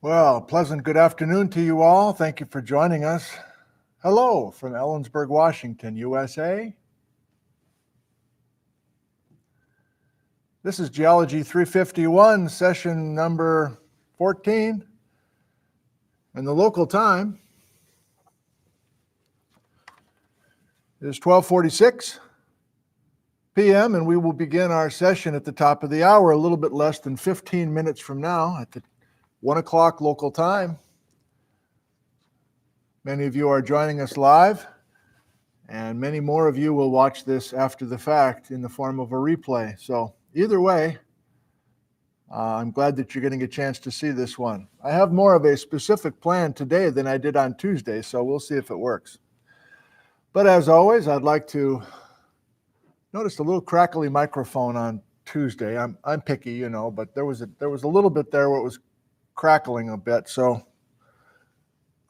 Well, pleasant good afternoon to you all. Thank you for joining us. Hello from Ellensburg, Washington, USA. This is Geology 351, session number 14. And the local time is 12:46 p.m. and we will begin our session at the top of the hour, a little bit less than 15 minutes from now at the 1 o'clock local time. Many of you are joining us live, and many more of you will watch this after the fact in the form of a replay. So either way, I'm glad that you're getting a chance to see this one. I have more of a specific plan today than I did on Tuesday, so we'll see if it works. But as always, I'd like to notice a little crackly microphone on Tuesday. I'm picky, you know, but there was a little bit there where it was crackling a bit. So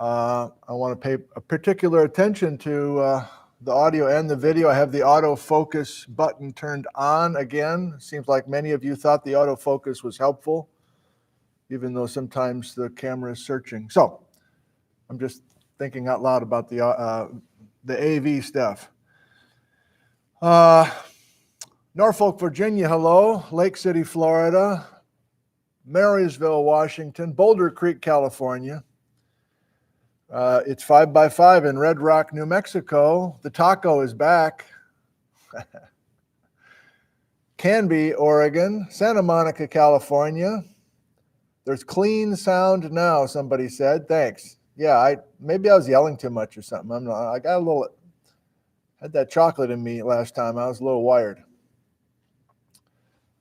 I want to pay a particular attention to the audio and the video. I have the autofocus button turned on again. It seems like many of you thought the autofocus was helpful, even though sometimes the camera is searching. So I'm just thinking out loud about the AV stuff. Norfolk, Virginia, hello. Lake City, Florida. Marysville, Washington. Boulder Creek, California. It's 5 by 5 in Red Rock, New Mexico. The taco is back. Canby, Oregon. Santa Monica, California. There's clean sound now, somebody said. Thanks. Yeah, maybe I was yelling too much or something. Had that chocolate in me last time. I was a little wired.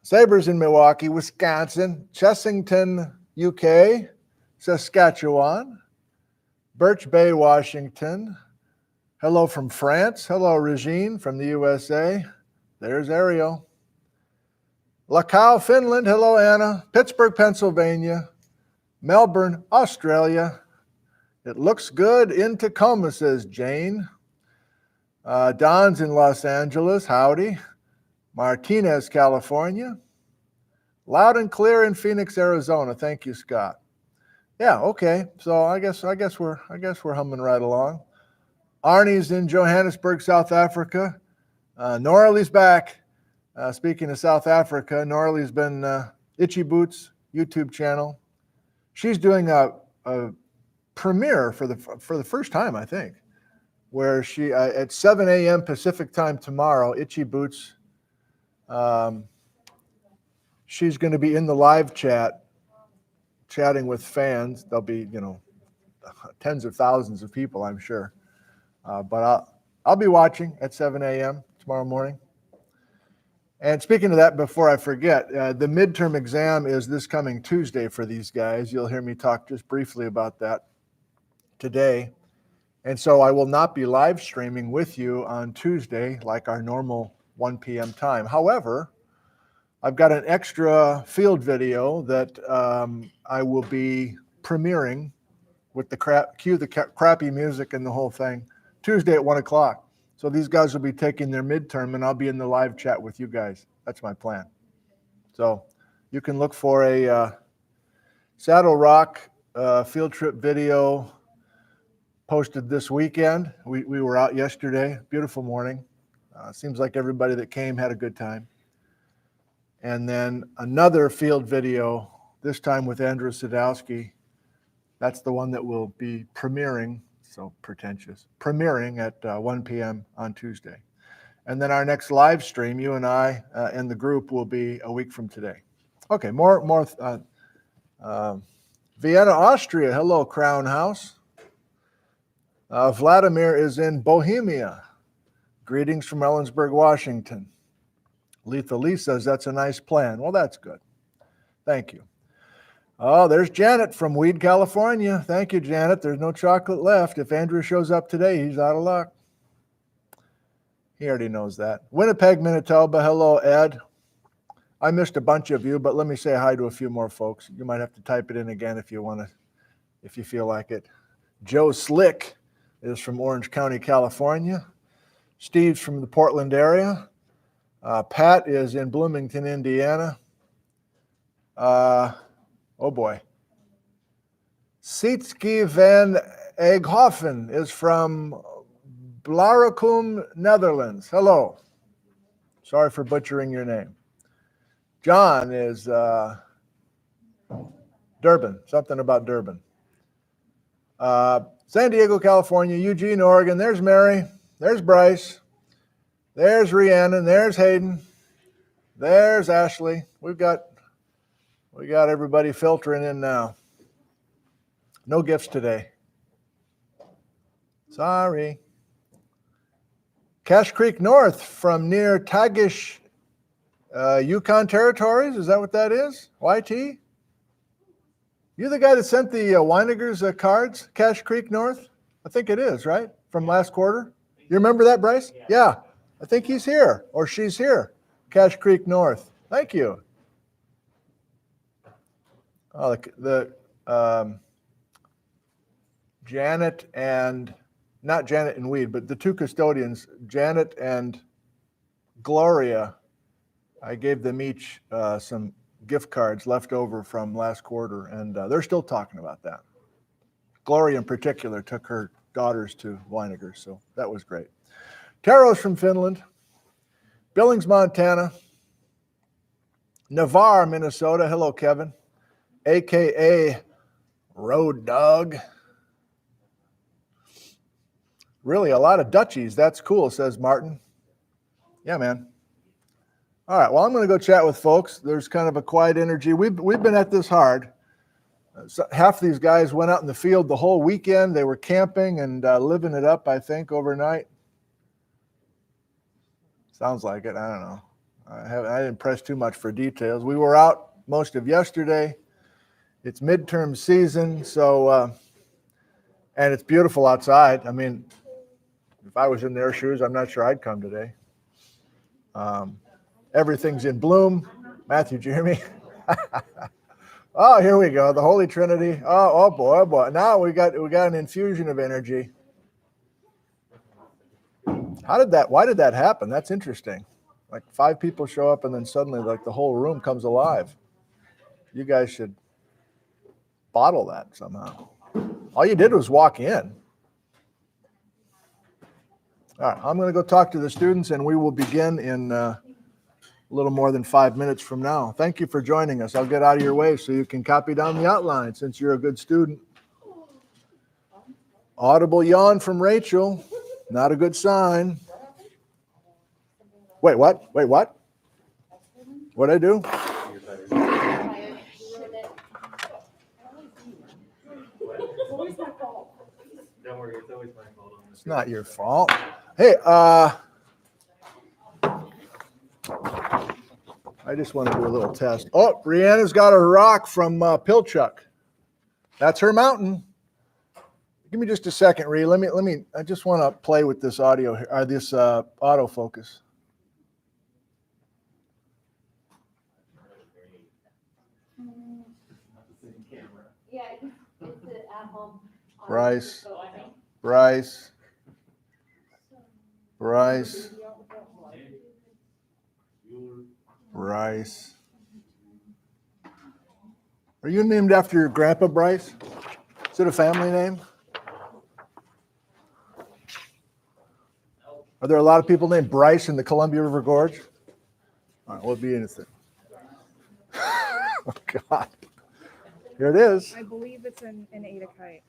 Sabres in Milwaukee, Wisconsin. Chessington, UK. Saskatchewan. Birch Bay, Washington. Hello from France. Hello, Regine from the USA. There's Ariel. Lacau, Finland. Hello, Anna. Pittsburgh, Pennsylvania. Melbourne, Australia. It looks good in Tacoma, says Jane. Don's in Los Angeles. Howdy. Martinez, California. Loud and clear in Phoenix, Arizona. Thank you, Scott. Yeah, okay. So I guess we're humming right along. Arnie's in Johannesburg, South Africa. Norley's back. Speaking of South Africa, Norley's been Itchy Boots YouTube channel. She's doing a premiere for the first time, I think, where she at 7 a.m. Pacific time tomorrow. Itchy Boots. She's going to be in the live chat, chatting with fans. There'll be, tens of thousands of people, I'm sure. But I'll be watching at 7 a.m. tomorrow morning. And speaking of that, before I forget, the midterm exam is this coming Tuesday for these guys. You'll hear me talk just briefly about that today. And so I will not be live streaming with you on Tuesday like our normal 1 p.m. time. However, I've got an extra field video that I will be premiering with the crappy music and the whole thing Tuesday at 1 o'clock. So these guys will be taking their midterm and I'll be in the live chat with you guys. That's my plan. So you can look for a Saddle Rock field trip video posted this weekend. We were out yesterday, beautiful morning. Seems like everybody that came had a good time. And then another field video, this time with Andrew Sadowski. That's the one that will be premiering, so pretentious, premiering at 1 p.m. on Tuesday. And then our next live stream, you and I and the group, will be a week from today. Okay, more Vienna, Austria. Hello, Crown House. Vladimir is in Bohemia. Greetings from Ellensburg, Washington. Letha Lee says that's a nice plan. Well, that's good. Thank you. Oh, there's Janet from Weed, California. Thank you, Janet. There's no chocolate left. If Andrew shows up today, he's out of luck. He already knows that. Winnipeg, Manitoba. Hello, Ed. I missed a bunch of you, but let me say hi to a few more folks. You might have to type it in again if you want to, if you feel like it. Joe Slick is from Orange County, California. Steve's from the Portland area. Pat is in Bloomington, Indiana. Oh boy. Sietske van Eghoffen is from Blaricum, Netherlands. Hello. Sorry for butchering your name. John is Durban, something about Durban. San Diego, California, Eugene, Oregon. There's Mary. There's Bryce. There's Rhiannon. There's Hayden. There's Ashley. We got everybody filtering in now. No gifts today. Sorry. Cache Creek North from near Tagish, Yukon Territories. Is that what that is? YT? You the guy that sent the Weinigers cards, Cache Creek North? I think it is, right? From last quarter? You remember that, Bryce? Yeah. I think he's here, or she's here. Cache Creek North. Thank you. Oh, Janet and, not Janet and Weed, but the two custodians, Janet and Gloria, I gave them each some gift cards left over from last quarter, and they're still talking about that. Gloria in particular took her daughters to Weinigers, so that was great. Taro's from Finland, Billings, Montana, Navarre, Minnesota. Hello, Kevin, AKA Road Dog. Really, a lot of Dutchies. That's cool, says Martin. Yeah, man. All right, well, I'm going to go chat with folks. There's kind of a quiet energy. We've been at this hard. So half these guys went out in the field the whole weekend. They were camping and living it up, I think, overnight. Sounds like it. I don't know. I didn't press too much for details. We were out most of yesterday. It's midterm season, so and it's beautiful outside. I mean, if I was in their shoes, I'm not sure I'd come today. Everything's in bloom. Matthew, did you hear me? Oh, here we go. The Holy Trinity. Oh boy, oh boy. Now we got an infusion of energy. Why did that happen? That's interesting. Like 5 people show up and then suddenly like the whole room comes alive. You guys should bottle that somehow. All you did was walk in. All right, I'm going to go talk to the students and we will begin in a little more than 5 minutes from now. Thank you for joining us. I'll get out of your way so you can copy down the outline since you're a good student. Audible yawn from Rachel. Not a good sign. Wait, what? Wait, what? What'd I do? Don't worry, it's always my fault. It's not your fault. Hey, I just want to do a little test. Oh, Brianna's got a rock from Pilch. That's her mountain. Give me just a second, Rhea. Let me. I just want to play with this audio here, this autofocus. Yeah, it's at home. Bryce. Are you named after your grandpa, Bryce? Is it a family name? Are there a lot of people named Bryce in the Columbia River Gorge? All right, we'll be innocent. Oh, God. Here it is. I believe it's an adakite.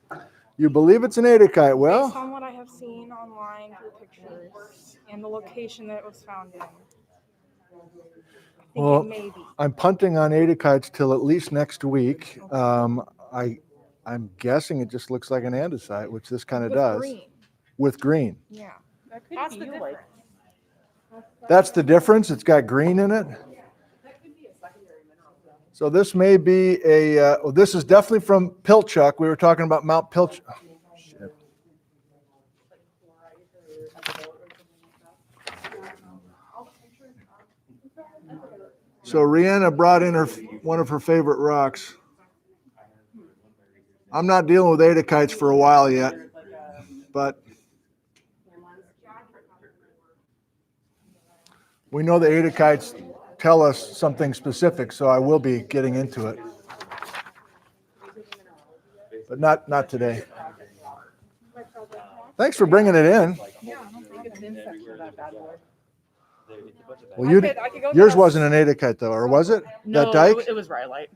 You believe it's an adakite? Well, Based on what I have seen online through pictures and the location that it was found in, I think it may be. I'm punting on adakites till at least next week. Okay. I'm guessing it just looks like an andesite, which this kind of With does. green. With green. Yeah. That could That's be the you, difference. That's the difference. It's got green in it. That could be a secondary mineral. So this may be this is definitely from Pilch. We were talking about Mount Pilch. Oh, shit. So Rihanna brought in one of her favorite rocks. I'm not dealing with adakites for a while yet, but we know the adakites tell us something specific, so I will be getting into it. but not today. My problem. Thanks for bringing it in. Yeah, no problem. section of that bad boy. Well, I could go yours get wasn't an adekite though, or was it? No, That dike? it was rhyolite.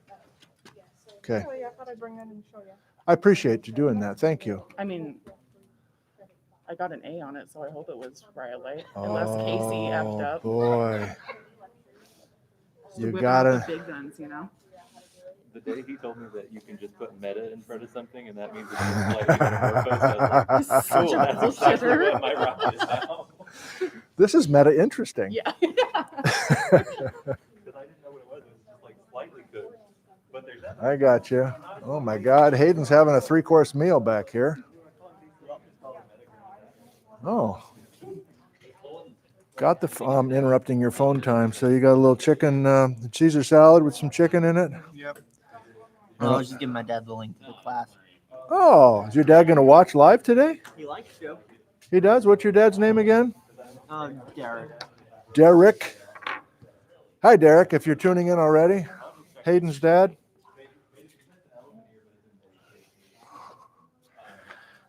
Okay. Really, I thought I'd bring that and show you. I appreciate you doing that. Thank you. I mean, I got an A on it, so I hope it was rhyolite. Unless Casey effed up. Boy. You Whipping out gotta. the big guns, you know. The day he told me that you can just put meta in front of something and that means it's slightly more focused, I was like, Such cool, a that's exactly bullshitter. what my rock is now. This is meta interesting. Yeah. Because I didn't know what it was. It was just like slightly cooked. But there's that. I got you. Oh my God. Hayden's having a 3-course meal back here. Oh. Got the, interrupting your phone time. So you got a little chicken, Caesar salad with some chicken in it? Yep. No, I was just giving my dad the link to the class. Oh, is your dad going to watch live today? He likes to. He does? What's your dad's name again? Derek. Derek. Hi, Derek, if you're tuning in already. Hayden's dad.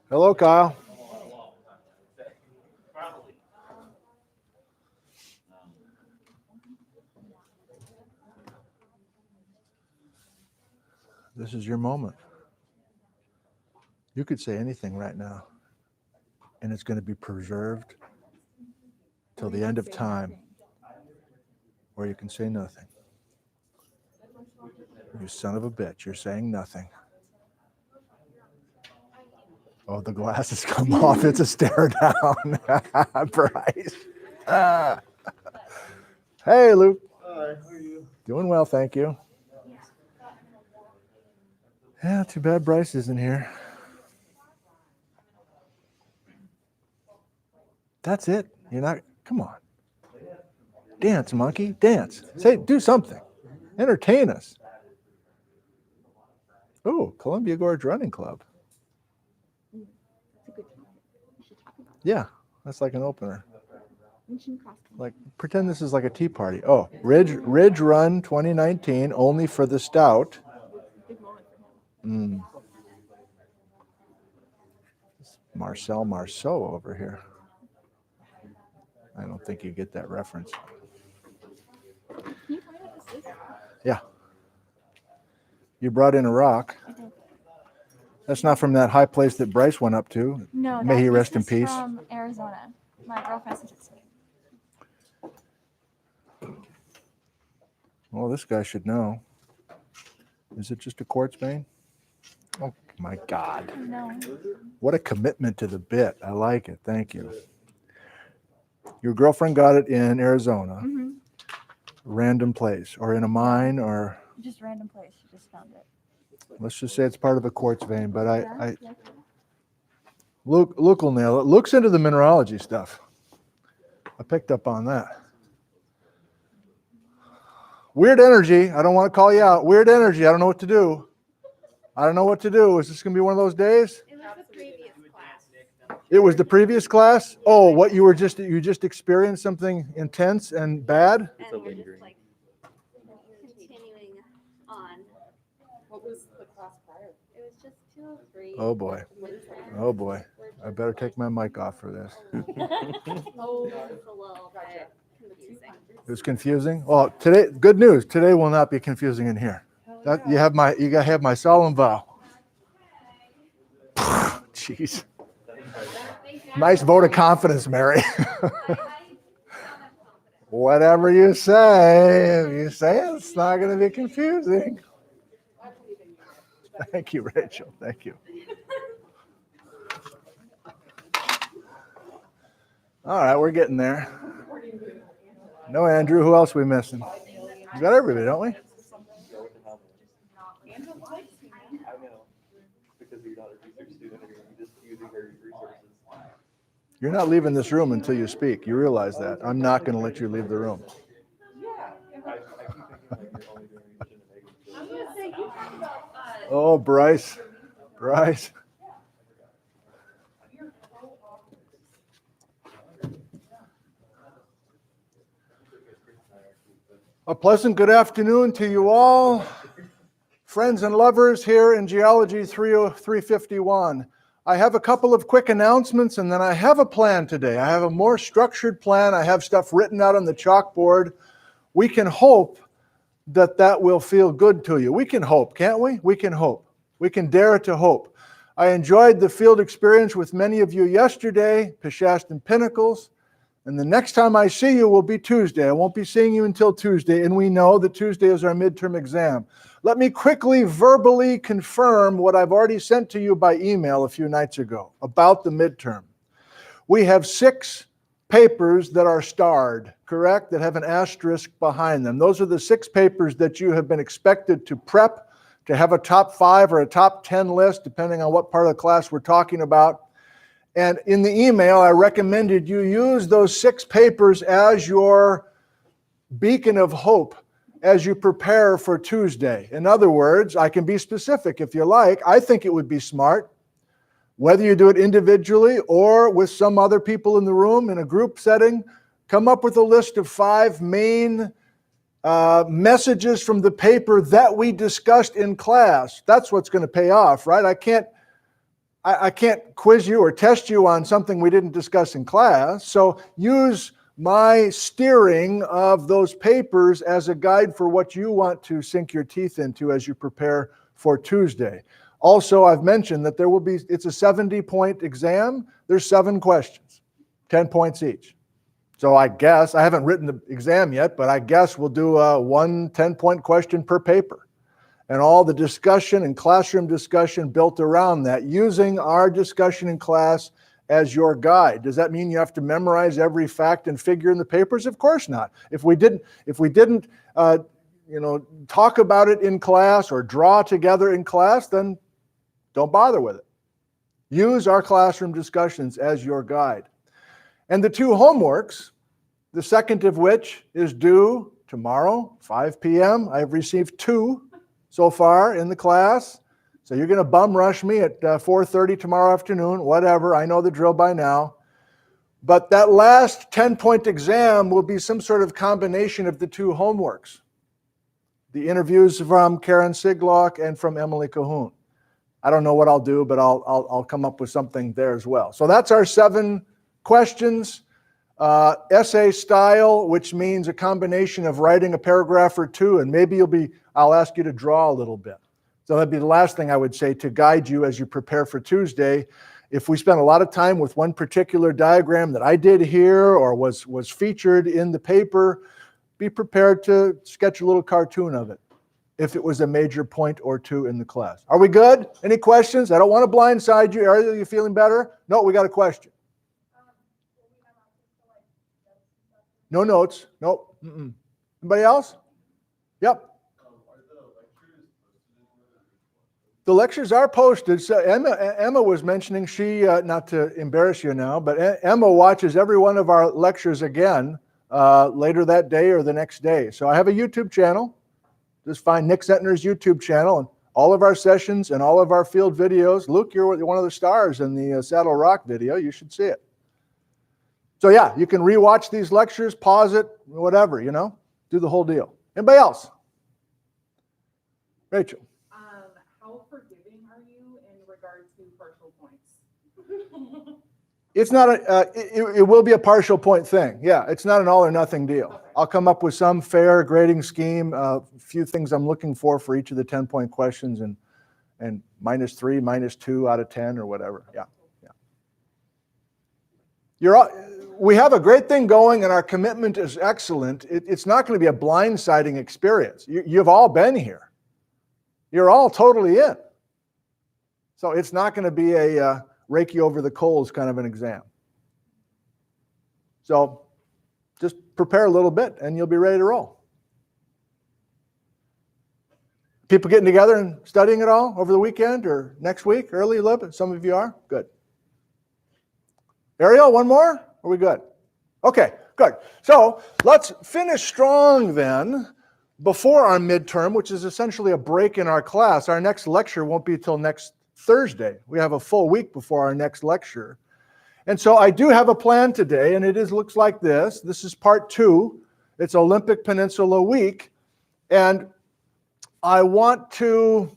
Hello, Kyle. This is your moment. You could say anything right now, and it's going to be preserved till the end of time, or you can say nothing. You son of a bitch, you're saying nothing. Oh, the glasses come off. It's a stare down. Bryce. Ah. Hey, Luke. Hi, how are you? Doing well, thank you. Yeah, too bad Bryce isn't here. That's it. You're not, come on. Dance, monkey, dance. Say, do something. Entertain us. Oh, Columbia Gorge Running Club. Yeah, that's like an opener. Like, pretend this is like a tea party. Oh, Ridge Run 2019, only for the stout. Marcel Marceau over here. I don't think you get that reference. Yeah. You brought in a rock. That's not from that high place that Bryce went up to. No, May he rest in this is peace. From Arizona, my girlfriend sent it to me. Well, this guy should know. Is it just a quartz vein? Oh my God. No, What a commitment to the bit. I like it. Thank you. Your girlfriend got it in Arizona. Random place, or in a mine, or just random place. She just found it. let's just say it's part of a quartz vein. But Yeah. Luke will nail it. Luke's into the mineralogy stuff. I picked up on that. Weird energy. I don't want to call you out. Weird energy. I don't know what to do. I don't know what to do. Is this going to be one of those days? It was the previous class. It was the previous class? Oh, what you just experienced something intense and bad? It's a And we're just lingering. like continuing on. What was the class prior? It was just 203. Oh boy. Oh boy. I better take my mic off for this. Oh, it's a little bit confusing. It was confusing. Well, today, good news. Today will not be confusing in here. That you gotta have my solemn vow. Jeez. Nice vote of confidence, Mary. Whatever you say, if you say it's not going to be confusing. Thank you, Rachel. Thank you. All right, we're getting there. No, Andrew. Who else we missing? We got everybody, don't we? I know. Because you're not a research student, you're just using her resources. You're not leaving this room until you speak. You realize that. I'm not going to let you leave the room. I keep thinking like you're only doing research in I'm gonna say, you talk about, Oh, Bryce. Bryce. A pleasant good afternoon to you all. friends and lovers here in Geology 351. I have a couple of quick announcements, and then I have a plan today. I have a more structured plan. I have stuff written out on the chalkboard. We can hope that that will feel good to you. We can hope, can't we? We can hope. We can dare to hope. I enjoyed the field experience with many of you yesterday, Peshastin Pinnacles. And the next time I see you will be Tuesday. I won't be seeing you until Tuesday, and we know that Tuesday is our midterm exam. Let me quickly verbally confirm what I've already sent to you by email a few nights ago about the midterm. We have 6 papers that are starred, correct? That have an asterisk behind them. Those are the 6 papers that you have been expected to prep, to have a top 5 or a top 10 list, depending on what part of the class we're talking about. And in the email, I recommended you use those 6 papers as your beacon of hope as you prepare for Tuesday. In other words, I can be specific if you like. I think it would be smart, whether you do it individually or with some other people in the room in a group setting, come up with a list of 5 main messages from the paper that we discussed in class. That's what's going to pay off, right? I can't quiz you or test you on something we didn't discuss in class. So use my steering of those papers as a guide for what you want to sink your teeth into as you prepare for Tuesday. Also, I've mentioned that it's a 70-point exam. There's 7 questions, 10 points each. So I guess, I haven't written the exam yet, but I guess we'll do one 10-point question per paper. And all the discussion and classroom discussion built around that, using our discussion in class as your guide. Does that mean you have to memorize every fact and figure in the papers? Of course not. If we didn't talk about it in class or draw together in class, then don't bother with it. Use our classroom discussions as your guide. And the 2 homeworks, the second of which is due tomorrow, 5 p.m. I've received 2 so far in the class. So you're going to bum rush me at 4:30 tomorrow afternoon, whatever. I know the drill by now. But that last 10-point exam will be some sort of combination of the 2 homeworks. The interviews from Karen Siglock and from Emily Cahoon. I don't know what I'll do, but I'll come up with something there as well. So that's our 7 questions. Essay style, which means a combination of writing a paragraph or 2, and maybe I'll ask you to draw a little bit. So that'd be the last thing I would say to guide you as you prepare for Tuesday. If we spend a lot of time with one particular diagram that I did here or was featured in the paper, be prepared to sketch a little cartoon of it if it was a major point or 2 in the class. Are we good? Any questions? I don't want to blindside you. Are you feeling better? No, we got a question. No notes. Nope. Anybody else? Yep. The lectures are posted. So Emma was mentioning she, not to embarrass you now, but Emma watches every one of our lectures again later that day or the next day. So I have a YouTube channel. Just find Nick Zentner's YouTube channel and all of our sessions and all of our field videos. Luke, you're one of the stars in the Saddle Rock video. You should see it. So yeah, you can rewatch these lectures, pause it, whatever, do the whole deal. Anybody else? Rachel. How forgiving are you in regard to partial points? It's not it will be a partial point thing. Yeah, it's not an all or nothing deal. Okay. I'll come up with some fair grading scheme, a few things I'm looking for each of the 10-point questions and -3, -2 out of 10 or whatever. Yeah. We have a great thing going and our commitment is excellent. It's not going to be a blindsiding experience. You've all been here. You're all totally in. So it's not going to be a rake you over the coals kind of an exam. So just prepare a little bit and you'll be ready to roll. People getting together and studying it all over the weekend or next week, early a little bit? Some of you are? Good. Ariel, one more? Are we good? Okay, good. So let's finish strong then before our midterm, which is essentially a break in our class. Our next lecture won't be till next Thursday. We have a full week before our next lecture. And so I do have a plan today, and it looks like this. This is part 2. It's Olympic Peninsula week. And I want to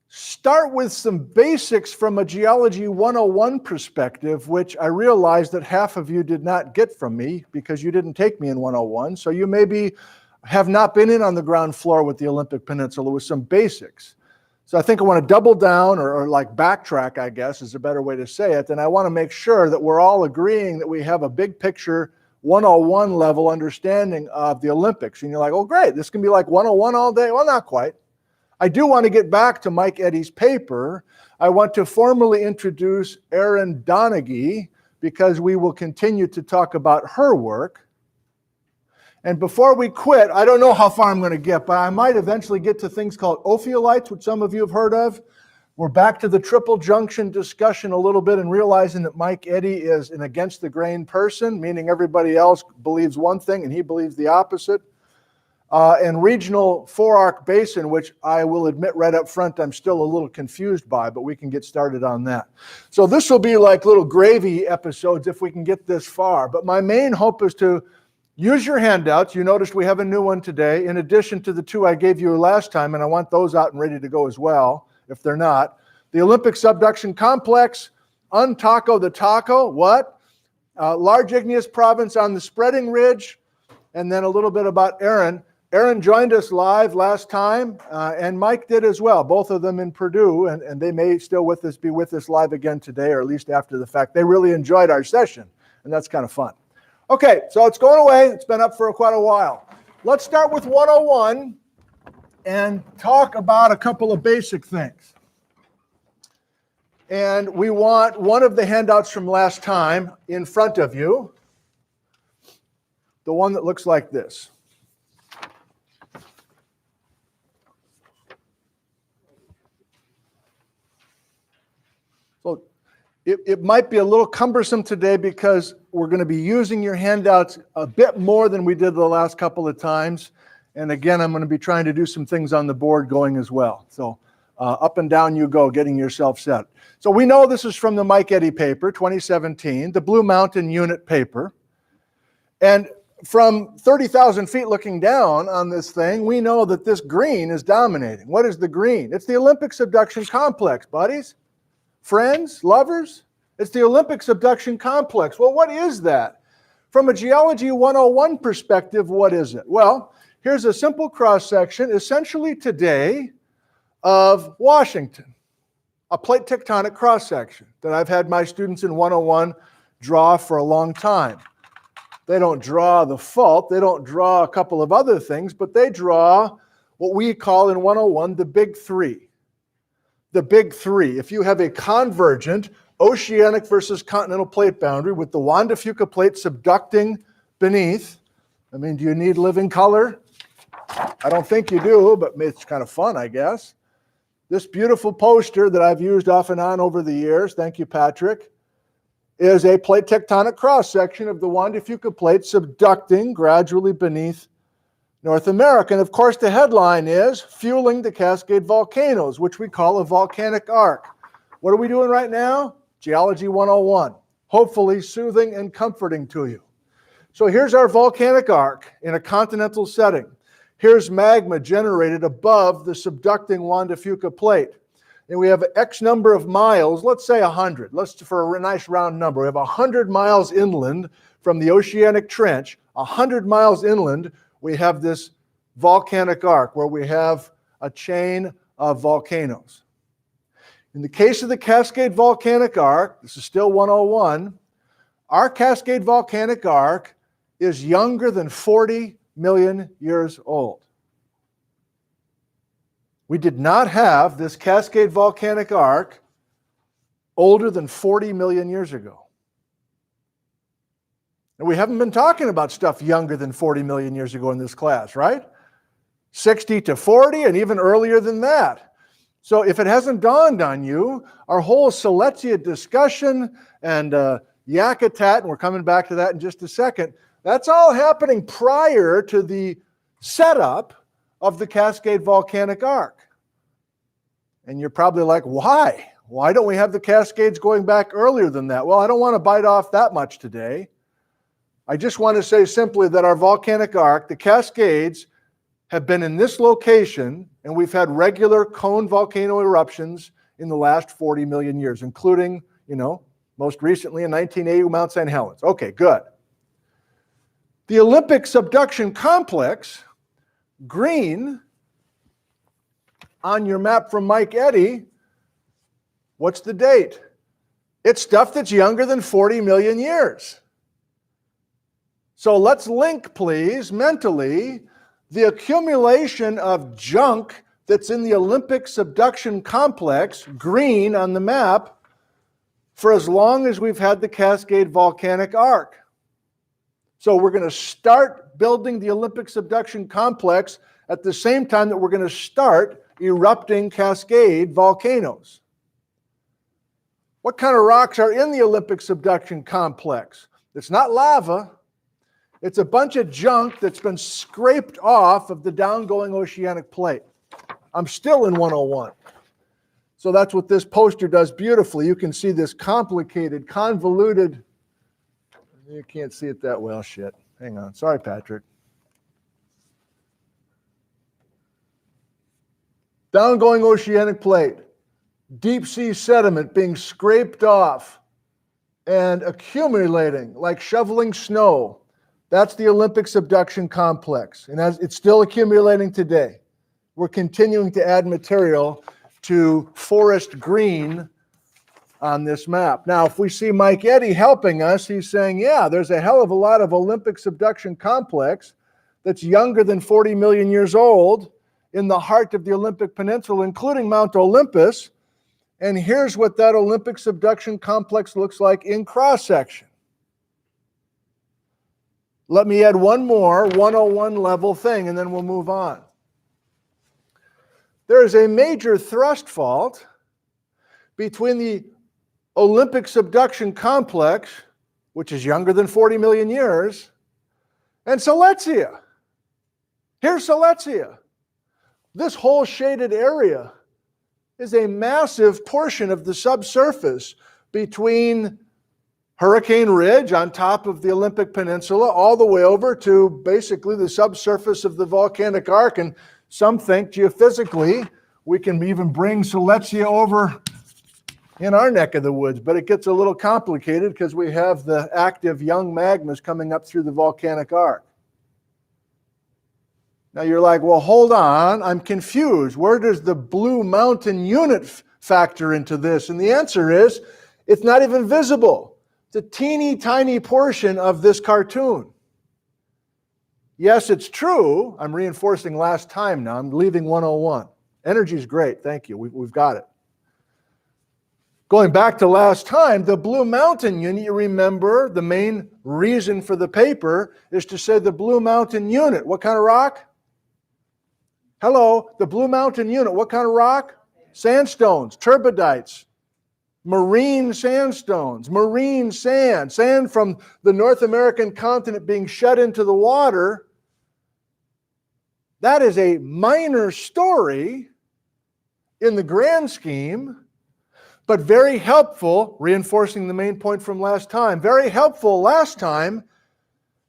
start with some basics from a Geology 101 perspective, which I realize that half of you did not get from me because you didn't take me in 101. So you maybe have not been in on the ground floor with the Olympic Peninsula with some basics. So I think I want to double down or like backtrack, I guess is a better way to say it. And I want to make sure that we're all agreeing that we have a big picture 101 level understanding of the Olympics. And you're like, oh, great, this can be like 101 all day. Well, not quite. I do want to get back to Mike Eddy's paper. I want to formally introduce Erin Donaghy because we will continue to talk about her work. And before we quit, I don't know how far I'm going to get, but I might eventually get to things called ophiolites, which some of you have heard of. We're back to the triple junction discussion a little bit and realizing that Mike Eddy is an against the grain person, meaning everybody else believes one thing and he believes the opposite. And regional four-arc basin, which I will admit right up front I'm still a little confused by, but we can get started on that. So this will be like little gravy episodes if we can get this far. But my main hope is to use your handouts. You noticed we have a new one today, in addition to the two I gave you last time, and I want those out and ready to go as well, if they're not. The Olympic Subduction Complex, Untaco the Taco, what? Large igneous province on the spreading ridge, and then a little bit about Erin. Erin joined us live last time, and Mike did as well, both of them in Purdue, and they may still be with us live again today, or at least after the fact. They really enjoyed our session, and that's kind of fun. Okay, so it's going away. It's been up for quite a while. Let's start with 101 and talk about a couple of basic things. And we want one of the handouts from last time in front of you, the one that looks like this. So it might be a little cumbersome today because we're going to be using your handouts a bit more than we did the last couple of times. And again, I'm going to be trying to do some things on the board going as well. So up and down you go, getting yourself set. So we know this is from the Mike Eddy paper, 2017, the Blue Mountain Unit paper. And from 30,000 feet looking down on this thing, we know that this green is dominating. What is the green? It's the Olympic Subduction Complex, buddies. Friends, lovers, it's the Olympic Subduction Complex. Well, what is that? From a Geology 101 perspective, what is it? Well, here's a simple cross-section, essentially today, of Washington, a plate tectonic cross-section that I've had my students in 101 draw for a long time. They don't draw the fault, they don't draw a couple of other things, but they draw what we call in 101 the big three. The big three. If you have a convergent oceanic versus continental plate boundary with the Juan de Fuca plate subducting beneath, I mean, do you need living color? I don't think you do, but it's kind of fun, I guess. This beautiful poster that I've used off and on over the years, thank you, Patrick, is a plate tectonic cross-section of the Juan de Fuca plate subducting gradually beneath North America. And of course, the headline is Fueling the Cascade Volcanoes, which we call a volcanic arc. What are we doing right now? Geology 101. Hopefully soothing and comforting to you. So here's our volcanic arc in a continental setting. Here's magma generated above the subducting Juan de Fuca plate. And we have X number of miles, let's say 100. For a nice round number, we have 100 miles inland from the oceanic trench, 100 miles inland, we have this volcanic arc where we have a chain of volcanoes. In the case of the Cascade Volcanic Arc, this is still 101, our Cascade Volcanic Arc is younger than 40 million years old. We did not have this Cascade Volcanic Arc older than 40 million years ago. And we haven't been talking about stuff younger than 40 million years ago in this class, right? 60 to 40 and even earlier than that. So if it hasn't dawned on you, our whole Celestia discussion and Yakutat, and we're coming back to that in just a second, that's all happening prior to the setup of the Cascade Volcanic Arc. And you're probably like, why? Why don't we have the Cascades going back earlier than that? Well, I don't want to bite off that much today. I just want to say simply that our volcanic arc, the Cascades, have been in this location, and we've had regular cone volcano eruptions in the last 40 million years, including, most recently in 1980, Mount St. Helens. Okay, good. The Olympic subduction complex, green, on your map from Mike Eddy, what's the date? It's stuff that's younger than 40 million years. So let's link, please, mentally, the accumulation of junk that's in the Olympic subduction complex, green on the map, for as long as we've had the Cascade Volcanic Ark. So we're going to start building the Olympic subduction complex at the same time that we're going to start erupting Cascade volcanoes. What kind of rocks are in the Olympic subduction complex? It's not lava. It's a bunch of junk that's been scraped off of the downgoing oceanic plate. I'm still in 101. So that's what this poster does beautifully. You can see this complicated, convoluted, you can't see it that well, shit. Hang on, sorry, Patrick. Downgoing oceanic plate, deep sea sediment being scraped off and accumulating like shoveling snow. That's the Olympic subduction complex, and as it's still accumulating today. We're continuing to add material to forest green on this map. Now, if we see Mike Eddy helping us, he's saying, yeah, there's a hell of a lot of Olympic subduction complex that's younger than 40 million years old in the heart of the Olympic Peninsula, including Mount Olympus. And here's what that Olympic subduction complex looks like in cross-section. Let me add one more 101 level thing, and then we'll move on. There is a major thrust fault between the Olympic subduction complex, which is younger than 40 million years, and Celestia. Here's Celestia. This whole shaded area is a massive portion of the subsurface between Hurricane Ridge on top of the Olympic Peninsula all the way over to basically the subsurface of the Volcanic Ark. And some think geophysically we can even bring Celestia over in our neck of the woods, but it gets a little complicated because we have the active young magmas coming up through the Volcanic Ark. Now you're like, well, hold on, I'm confused. Where does the Blue Mountain unit factor into this? And the answer is, it's not even visible. It's a teeny tiny portion of this cartoon. Yes, it's true. I'm reinforcing last time now. I'm leaving 101. Energy is great. Thank you. We've got it. Going back to last time, the Blue Mountain unit, you remember the main reason for the paper is to say the Blue Mountain unit. What kind of rock? Hello, the Blue Mountain unit. What kind of rock? Sandstones, turbidites, marine sandstones, marine sand, sand from the North American continent being shed into the water. That is a minor story in the grand scheme, but very helpful, reinforcing the main point from last time, very helpful last time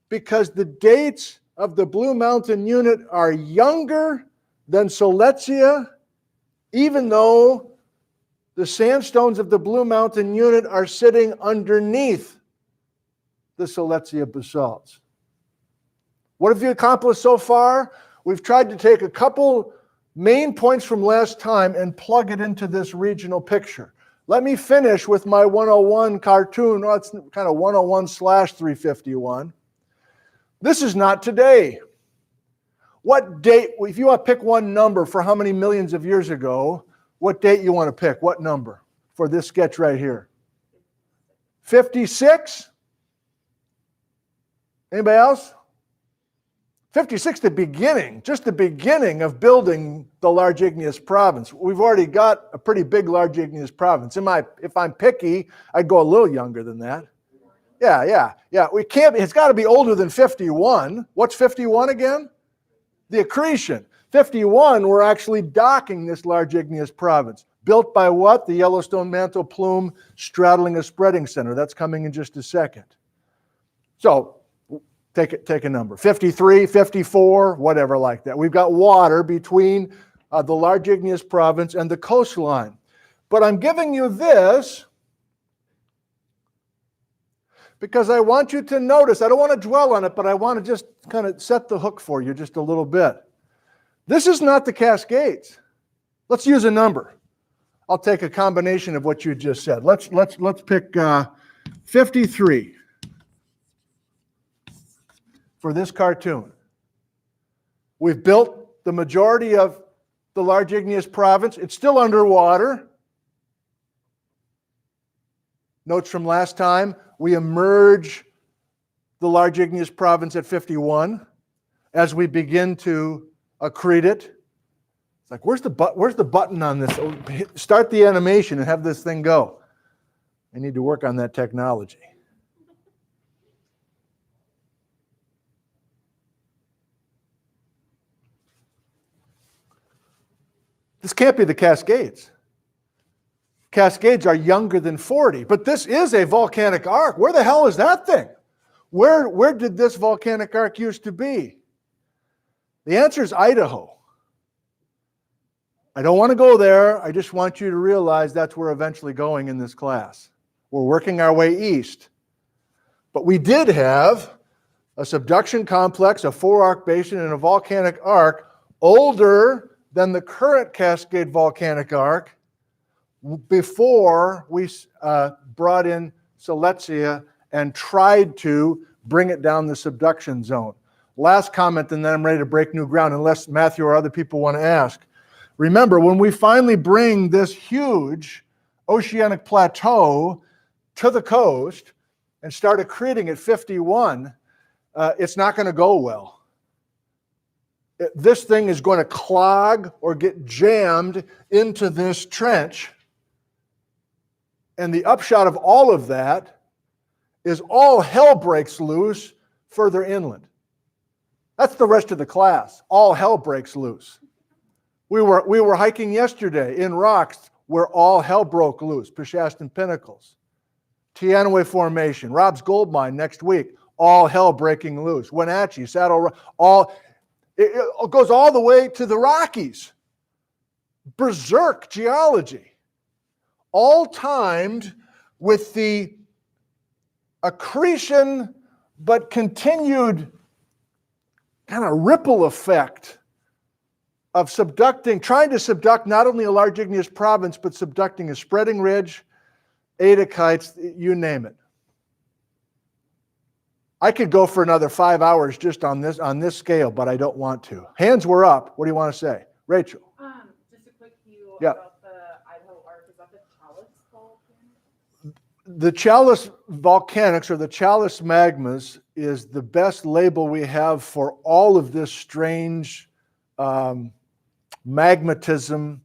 because the dates of the Blue Mountain unit are younger than Celestia, even though the sandstones of the Blue Mountain unit are sitting underneath the Celestia basalts. What have you accomplished so far? We've tried to take a couple main points from last time and plug it into this regional picture. Let me finish with my 101 cartoon. Oh, it's kind of 101/351. This is not today. What date, if you want to pick one number for how many millions of years ago, what date you want to pick? What number for this sketch right here? 56? Anybody else? 56, the beginning, just the beginning of building the large igneous province. We've already got a pretty big large igneous province. If I'm picky, I'd go a little younger than that. Yeah. We can't. It's got to be older than 51. What's 51 again? The accretion. 51, we're actually docking this large igneous province. Built by what? The Yellowstone mantle plume straddling a spreading center. That's coming in just a second. So, Take a number, 53, 54, whatever like that. We've got water between the large igneous province and the coastline. But I'm giving you this because I want you to notice, I don't want to dwell on it, but I want to just kind of set the hook for you just a little bit. This is not the Cascades. Let's use a number. I'll take a combination of what you just said. Let's pick 53 for this cartoon. We've built the majority of the large igneous province. It's still underwater. Notes from last time, we emerge the large igneous province at 51 as we begin to accrete it. It's like, where's the button on this? Start the animation and have this thing go. I need to work on that technology. This can't be the Cascades. Cascades are younger than 40, but this is a volcanic arc. Where the hell is that thing? Where did this volcanic arc used to be? The answer is Idaho. I don't want to go there. I just want you to realize that's where we're eventually going in this class. We're working our way east. But we did have a subduction complex, a four-arc basin, and a volcanic arc older than the current Cascade volcanic arc before we brought in Celestia and tried to bring it down the subduction zone. Last comment, and then I'm ready to break new ground, unless Matthew or other people want to ask. Remember, when we finally bring this huge oceanic plateau to the coast and start accreting at 51, it's not going to go well. This thing is going to clog or get jammed into this trench. And the upshot of all of that is all hell breaks loose further inland. That's the rest of the class. All hell breaks loose. We were hiking yesterday in rocks where all hell broke loose. Peshastin Pinnacles, Teanaway Formation, Rob's Gold Mine next week. All hell breaking loose. Wenatchee, Saddle, it goes all the way to the Rockies. Berserk geology. All timed with the accretion but continued kind of ripple effect of subducting, trying to subduct not only a large igneous province, but subducting a spreading ridge, Adakites, you name it. I could go for another 5 hours just on this scale, but I don't want to. Hands were up. What do you want to say? Rachel. Just a quick view Yeah. about the Idaho Ark. Is that the Chalice volcano? The Chalice volcanics or the Chalice magmas is the best label we have for all of this strange magmatism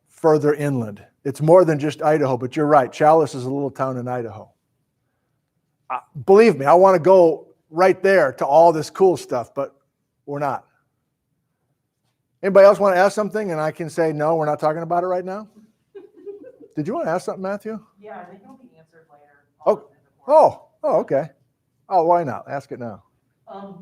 further inland. It's more than just Idaho, but you're right. Chalice is a little town in Idaho. Believe me, I want to go right there to all this cool stuff, but we're not. Anybody else want to ask something and I can say, no, we're not talking about it right now? Did you want to ask something, Matthew? Yeah, I think it'll be answered later. Okay. Oh, why not? Ask it now.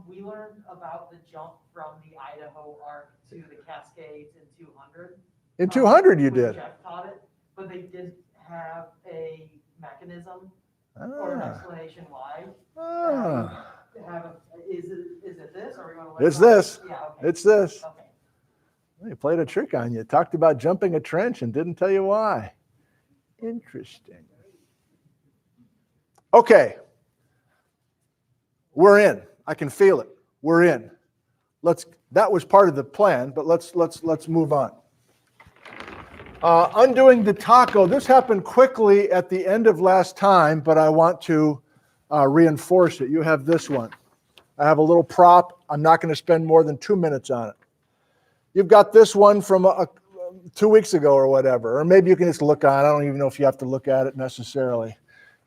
We learned about the jump from the Idaho Ark to the Cascades in 200. In 200 you when did. Jeff taught it, but they didn't have a mechanism or an explanation why. Is it this? Or are we going to let It's this. Yeah, okay. It's this. Okay. They played a trick on you. Talked about jumping a trench and didn't tell you why. Interesting. Okay. We're in. I can feel it. We're in. That was part of the plan, but let's move on. Undoing the taco. This happened quickly at the end of last time, but I want to reinforce it. You have this one. I have a little prop. I'm not going to spend more than 2 minutes on it. You've got this one from 2 weeks ago or whatever, or maybe you can just look on it. I don't even know if you have to look at it necessarily.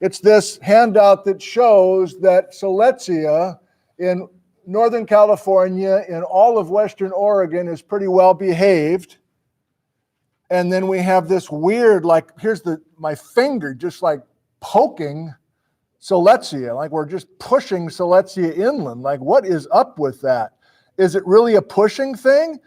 It's this handout that shows that Celestia in Northern California, in all of Western Oregon, is pretty well behaved. And then we have this weird, like, here's my finger just like poking Celestia, like we're just pushing Celestia inland. Like, what is up with that? Is it really a pushing thing?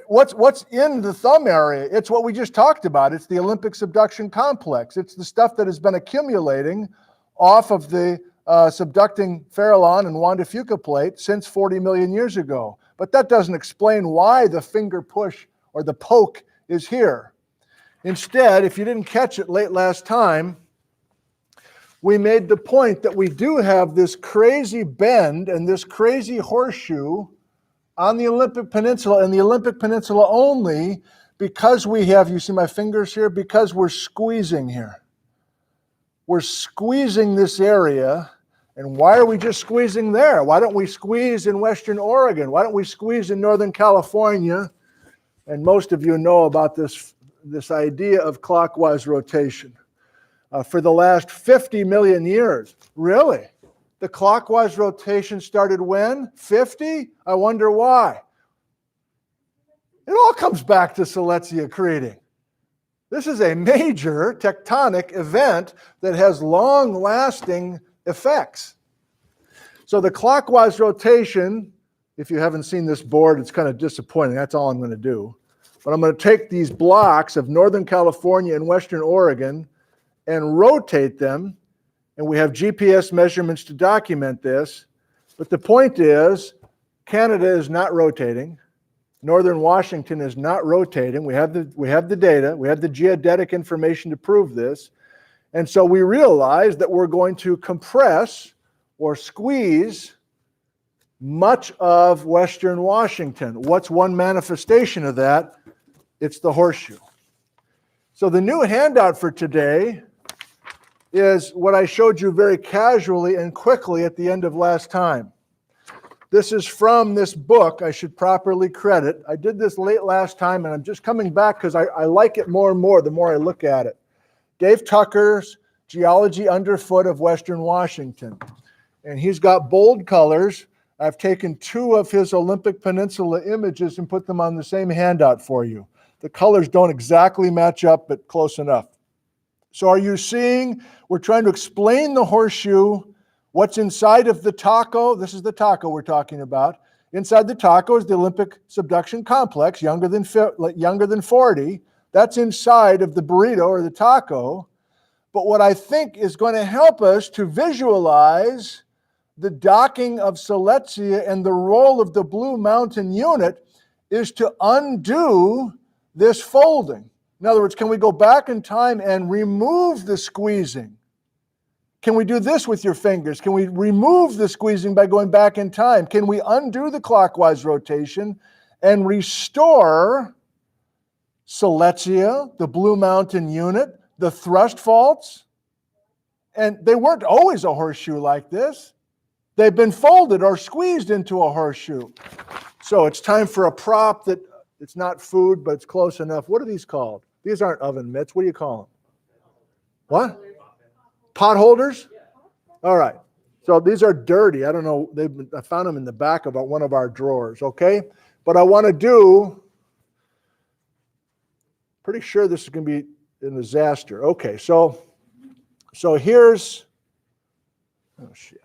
What's in the thumb area? It's what we just talked about. It's the Olympic subduction complex. It's the stuff that has been accumulating off of the subducting Farallon and Juan de Fuca plate since 40 million years ago. But that doesn't explain why the finger push or the poke is here. Instead, if you didn't catch it late last time, we made the point that we do have this crazy bend and this crazy horseshoe on the Olympic Peninsula, and the Olympic Peninsula only, because we have, you see my fingers here, because we're squeezing here. We're squeezing this area, and why are we just squeezing there? Why don't we squeeze in Western Oregon? Why don't we squeeze in Northern California? And most of you know about this idea of clockwise rotation. For the last 50 million years, really? The clockwise rotation started when? 50? I wonder why. It all comes back to Celestia creating. This is a major tectonic event that has long-lasting effects. So the clockwise rotation, if you haven't seen this board, it's kind of disappointing. That's all I'm going to do. But I'm going to take these blocks of Northern California and Western Oregon and rotate them. And we have GPS measurements to document this. But the point is, Canada is not rotating. Northern Washington is not rotating. We have the data. We have the geodetic information to prove this. And so we realize that we're going to compress or squeeze much of Western Washington. What's one manifestation of that? It's the horseshoe. So the new handout for today is what I showed you very casually and quickly at the end of last time. This is from this book I should properly credit. I did this late last time, and I'm just coming back because I like it more and more the more I look at it. Dave Tucker's Geology Underfoot of Western Washington. And he's got bold colors. I've taken 2 of his Olympic Peninsula images and put them on the same handout for you. The colors don't exactly match up, but close enough. So are you seeing, we're trying to explain the horseshoe, what's inside of the taco. This is the taco we're talking about. Inside the taco is the Olympic subduction complex, younger than 40. That's inside of the burrito or the taco. But what I think is going to help us to visualize the docking of Celestia and the role of the Blue Mountain unit is to undo this folding. In other words, can we go back in time and remove the squeezing? Can we do this with your fingers? Can we remove the squeezing by going back in time? Can we undo the clockwise rotation and restore Celestia, the Blue Mountain unit, the thrust faults? And they weren't always a horseshoe like this. They've been folded or squeezed into a horseshoe. So it's time for a prop that it's not food, but it's close enough. What are these called? These aren't oven mitts. What do you call them? What? Pot holders? All right. So these are dirty. I don't know. I found them in the back of one of our drawers, okay? But I want to do, pretty sure this is going to be a disaster. Okay, so here's, oh shit.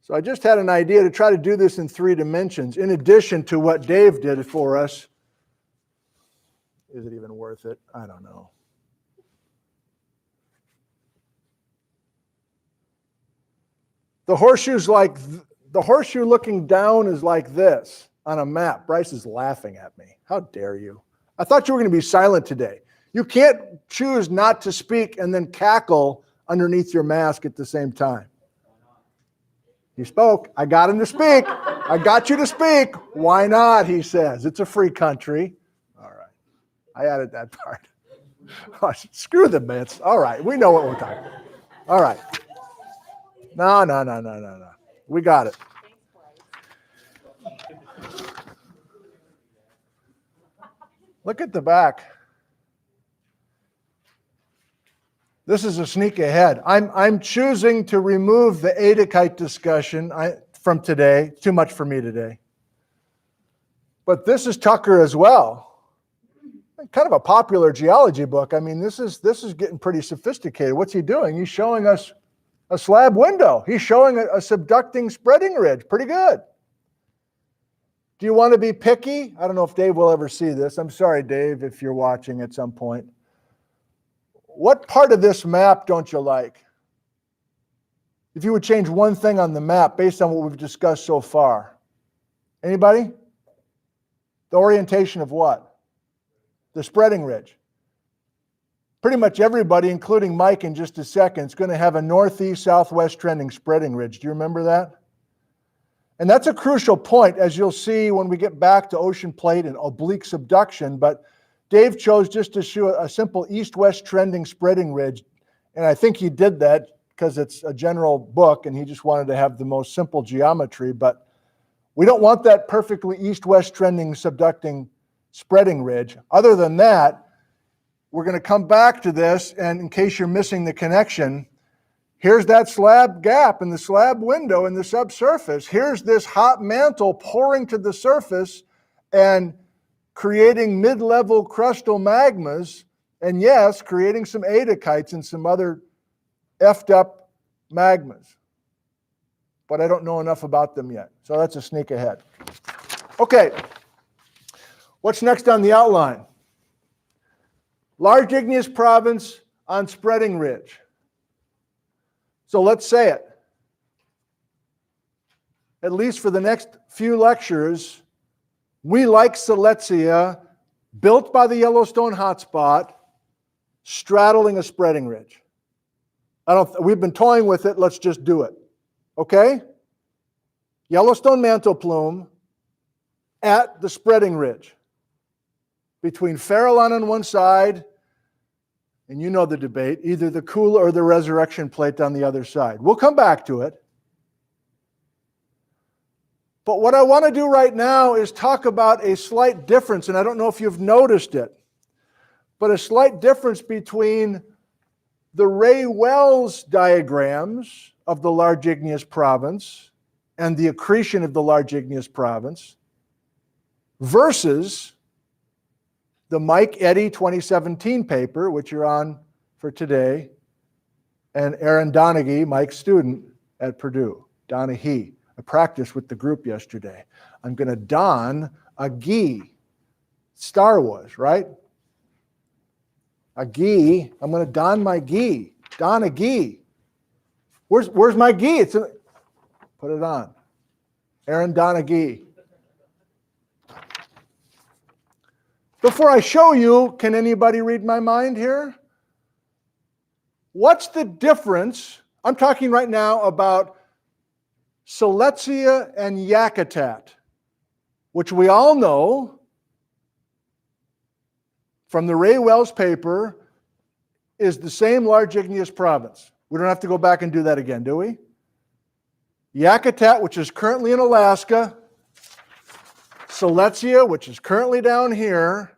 So I just had an idea to try to do this in 3 dimensions, in addition to what Dave did for us. Is it even worth it? I don't know. The horseshoe's like, the horseshoe looking down is like this on a map. Bryce is laughing at me. How dare you? I thought you were going to be silent today. You can't choose not to speak and then cackle underneath your mask at the same time. He spoke. I got him to speak. I got you to speak. Why not, he says. It's a free country. All right. I added that part. Oh, screw the myths. All right. We know what we're talking about. All right. No. We got it. Look at the back. This is a sneak ahead. I'm choosing to remove the Adakite discussion from today. Too much for me today. But this is Tucker as well. kind of a popular geology book. I mean, this is getting pretty sophisticated. What's he doing? He's showing us a slab window. He's showing a subducting spreading ridge. Pretty good. Do you want to be picky? I don't know if Dave will ever see this. I'm sorry, Dave, if you're watching at some point. What part of this map don't you like? If you would change one thing on the map based on what we've discussed so far. Anybody? The orientation of what? The spreading ridge. Pretty much everybody, including Mike in just a second, is going to have a northeast-southwest trending spreading ridge. Do you remember that? And that's a crucial point, as you'll see when we get back to ocean plate and oblique subduction. But Dave chose just to show a simple east-west trending spreading ridge. And I think he did that because it's a general book and he just wanted to have the most simple geometry. But we don't want that perfectly east-west trending subducting spreading ridge. Other than that, we're going to come back to this, and in case you're missing the connection, here's that slab gap in the slab window in the subsurface. Here's this hot mantle pouring to the surface and creating mid-level crustal magmas, and yes, creating some adikites and some other effed up magmas. But I don't know enough about them yet, so that's a sneak ahead. Okay, what's next on the outline? Large igneous province on spreading ridge. So let's say it. At least for the next few lectures, we like Celestia, built by the Yellowstone hotspot, straddling a spreading ridge. We've been toying with it, let's just do it. Okay? Yellowstone mantle plume at the spreading ridge. Between Farallon on one side, and you know the debate, either the Kula or the resurrection plate on the other side. We'll come back to it. But what I want to do right now is talk about a slight difference, and I don't know if you've noticed it, but a slight difference between the Ray Wells diagrams of the large igneous province and the accretion of the large igneous province versus the Mike Eddy 2017 paper, which you're on for today, and Aaron Donaghy, Mike's student at Purdue, Donaghy. I practiced with the group yesterday. I'm going to don a gi. Star Wars, right? A gi. I'm going to don my gi. Don a gi. Where's my gi? Put it on. Aaron Donaghy. Before I show you, can anybody read my mind here? What's the difference? I'm talking right now about Celestia and Yakutat, which we all know from the Ray Wells paper is the same large igneous province. We don't have to go back and do that again, do we? Yakutat, which is currently in Alaska, Celestia, which is currently down here,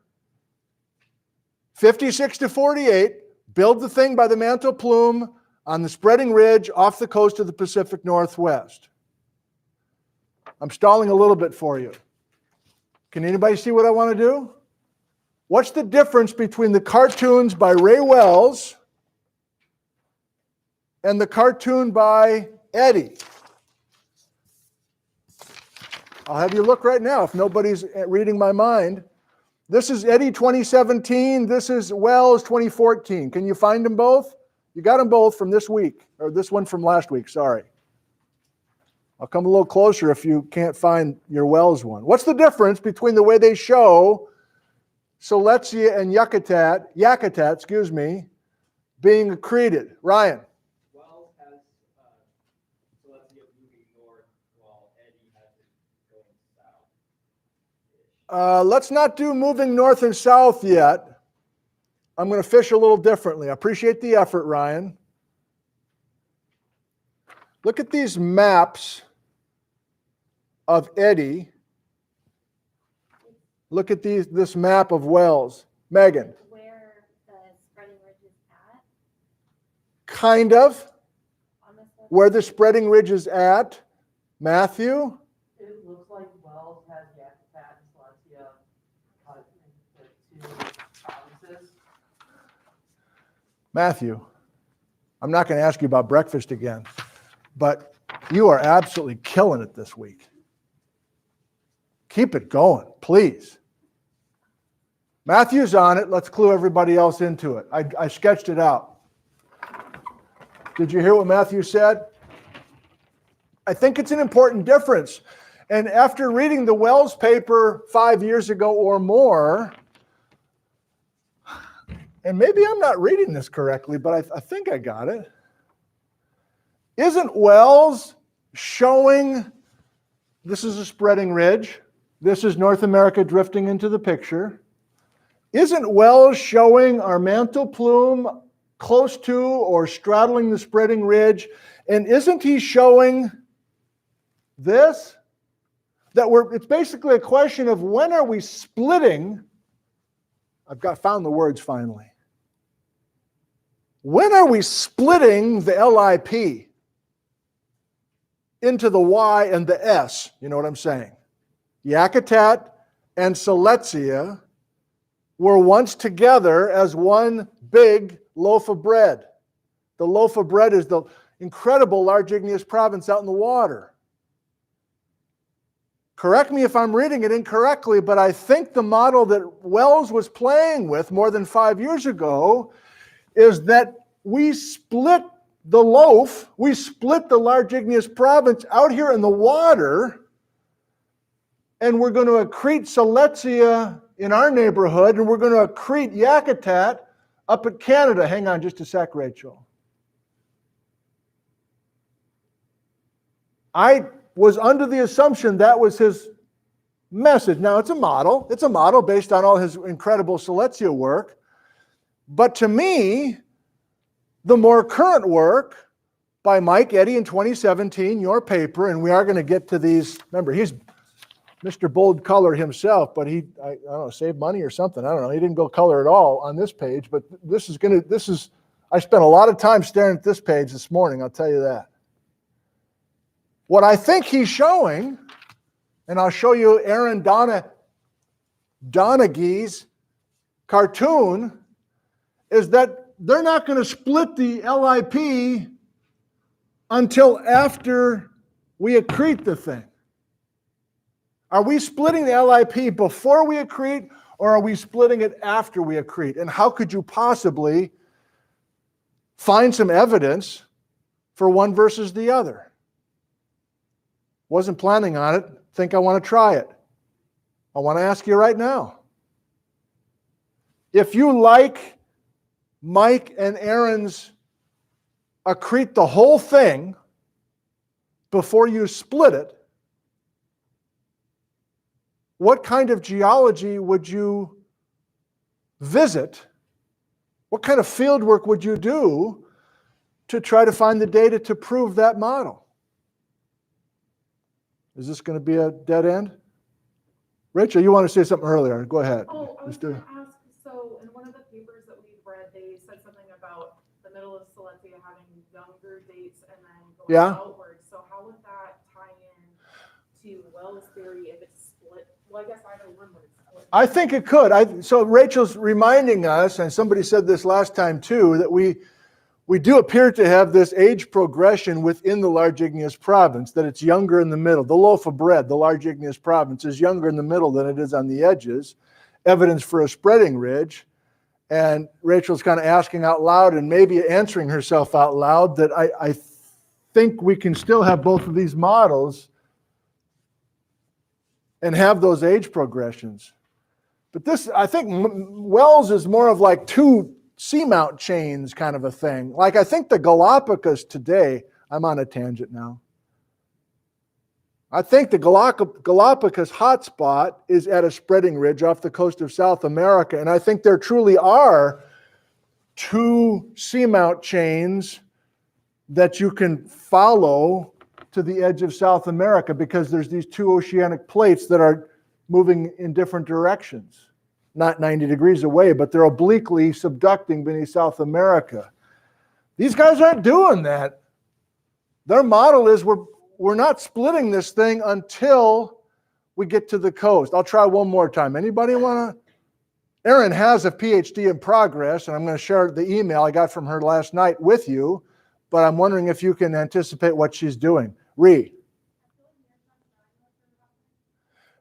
56 to 48, build the thing by the mantle plume on the spreading ridge off the coast of the Pacific Northwest. I'm stalling a little bit for you. Can anybody see what I want to do? What's the difference between the cartoons by Ray Wells and the cartoon by Eddy? I'll have you look right now if nobody's reading my mind. This is Eddy 2017. This is Wells 2014. Can you find them both? You got them both from this week, or this one from last week, sorry. I'll come a little closer if you can't find your Wells one. What's the difference between the way they show Celestia and Yakutat, being accreted? Ryan? Wells has Celestia moving north while Eddy has it going south. Let's not do moving north and south yet. I'm going to fish a little differently. I appreciate the effort, Ryan. Look at these maps of Eddy. Look at this map of Wells. Megan. Where the spreading ridge is at? Kind of. On this one? Where the spreading ridge is at. Matthew. It looks like Wells has Yakutat and Celestia cut into two Matthew, I'm not going to ask you about breakfast again, but you are absolutely killing it this week. Keep it going, please. Matthew's on it. Let's clue everybody else into it. I sketched it out. Did you hear what Matthew said? I think it's an important difference. And after reading the Wells paper 5 years ago or more, and maybe I'm not reading this correctly, but I think I got it. Isn't Wells showing, this is a spreading ridge, this is North America drifting into the picture. Isn't Wells showing our mantle plume close to or straddling the spreading ridge? And isn't he showing this? That it's basically a question of when are we splitting? Found the words finally. When are we splitting the LIP into the Y and the S? You know what I'm saying? Yakutat and Celestia were once together as one big loaf of bread. The loaf of bread is the incredible large igneous province out in the water. Correct me if I'm reading it incorrectly, but I think the model that Wells was playing with more than 5 years ago is that we split the loaf, we split the large igneous province out here in the water, and we're going to accrete Celestia in our neighborhood, and we're going to accrete Yakutat up at Canada. Hang on just a sec, Rachel. I was under the assumption that was his message. Now, it's a model. It's a model based on all his incredible Celestia work. But to me, the more current work by Mike Eddy in 2017, your paper, and we are going to get to these. Remember, he's Mr. Bold Color himself, but I don't know, saved money or something. I don't know. He didn't go color at all on this page, but I spent a lot of time staring at this page this morning, I'll tell you that. What I think he's showing, and I'll show you Aaron Donaghy's cartoon, is that they're not going to split the LIP until after we accrete the thing. Are we splitting the LIP before we accrete, or are we splitting it after we accrete? And how could you possibly find some evidence for one versus the other? Wasn't planning on it. Think I want to try it. I want to ask you right now. If you like Mike and Aaron's accrete the whole thing before you split it, what kind of geology would you visit? What kind of field work would you do to try to find the data to prove that model? Is this going to be a dead end? Rachel, you want to say something earlier. Go ahead. Oh, I was Just do going it. to ask, so in one of the papers that we've read, they said something about the middle of Celestia having younger dates and then going outwards. So how would that tie in to Wells' theory if it's split? Well, I guess either one would split. I think it could. So Rachel's reminding us, and somebody said this last time too, that we do appear to have this age progression within the large igneous province, that it's younger in the middle. The loaf of bread, the large igneous province, is younger in the middle than it is on the edges. Evidence for a spreading ridge. And Rachel's kind of asking out loud and maybe answering herself out loud that I think we can still have both of these models and have those age progressions. But this, I think Wells is more of like two seamount chains kind of a thing. Like I think the Galapagos today, I'm on a tangent now. I think the Galapagos hotspot is at a spreading ridge off the coast of South America. And I think there truly are two seamount chains that you can follow to the edge of South America because there's these two oceanic plates that are moving in different directions. Not 90 degrees away, but they're obliquely subducting beneath South America. These guys aren't doing that. Their model is we're not splitting this thing until we get to the coast. I'll try one more time. Anybody want to Erin has a PhD in progress, and I'm going to share the email I got from her last night with you, but I'm wondering if you can anticipate what she's doing. Ree.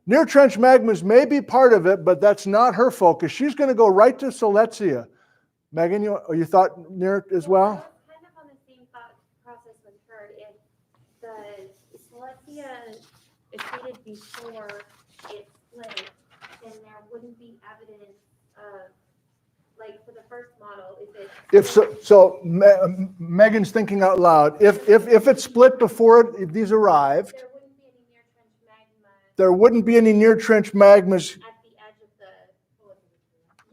Near trench magmas may be part of it, but that's not her focus. She's going to go right to Celestia. Megan, you thought near as well? I was kind of on the same thought process with her. If the Celestia is treated before it split, then there wouldn't be evidence of, like for the first model, Megan's thinking out loud. If it split before these arrived, there wouldn't be any near trench magma there wouldn't be any near trench magmas. at the edge of the,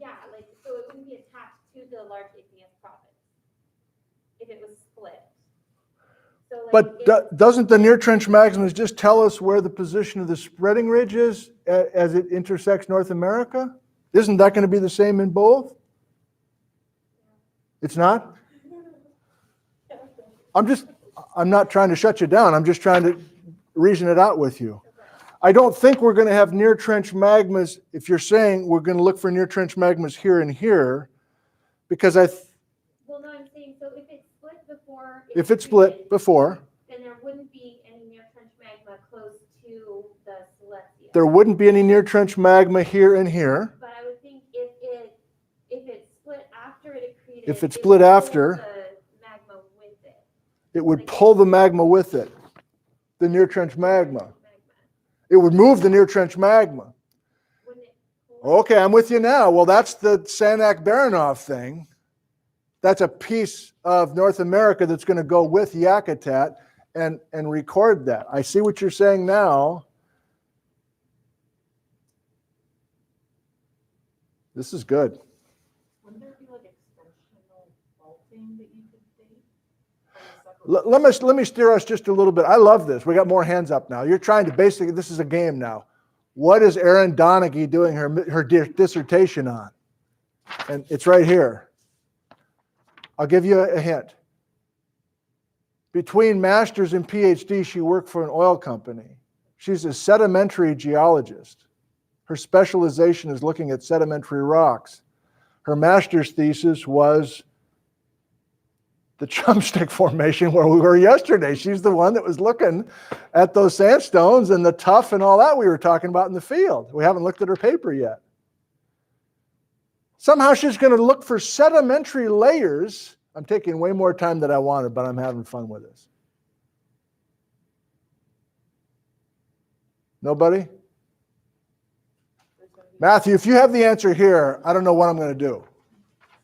yeah, like, so it wouldn't be attached to the large igneous province if it was split. So like But doesn't the near trench magmas just tell us where the position of the spreading ridge is as it intersects North America? Isn't that going to be the same in both? It's not? I'm not trying to shut you down. I'm just trying to reason it out with you. I don't think we're going to have near trench magmas if you're saying we're going to look for near trench magmas here and here, because well, no, I'm saying, so if it split before. if it split before, then there wouldn't be any near trench magma close to the Celestia. there wouldn't be any near trench magma here and here. But I would think if it split after it accreted. If it split would pull after, the magma with it. it would pull the magma with it, the near trench magma. It would move the near trench magma. Wouldn't it pull Okay, I'm with you now. Well, that's the Sanak-Baranov thing. That's a piece of North America that's going to go with Yakutat and record that. I see what you're saying now. This is good. Wouldn't there be like extensional faulting that you could date? From a separate- Let me steer us just a little bit. I love this. We got more hands up now. You're trying to basically, this is a game now. What is Erin Donaghy doing her dissertation on? And it's right here. I'll give you a hint. Between master's and PhD, she worked for an oil company. She's a sedimentary geologist. Her specialization is looking at sedimentary rocks. Her master's thesis was the Chumstick Formation where we were yesterday. She's the one that was looking at those sandstones and the tuff and all that we were talking about in the field. We haven't looked at her paper yet. Somehow she's going to look for sedimentary layers. I'm taking way more time than I wanted, but I'm having fun with this. Nobody? Matthew, if you have the answer here, I don't know what I'm going to do.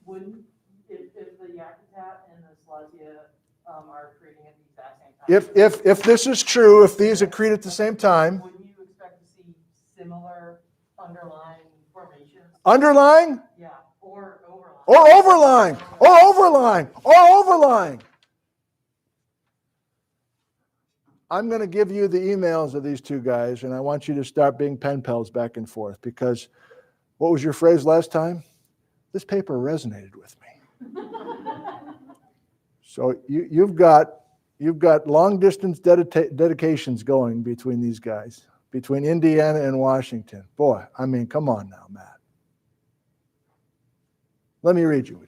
Wouldn't, if the Yakutat and the Celestia are accreting at the exact same time? If this is true, if these accrete at the same time, Wouldn't you expect to see similar underlying formations? underlying Yeah, or overlying. or overlying or overlying or overlying. I'm going to give you the emails of these two guys, and I want you to start being pen pals back and forth, because what was your phrase last time? This paper resonated with me. So you've got long distance dedications going between these guys, between Indiana and Washington. Boy, I mean, come on now, Matt. Let me read you.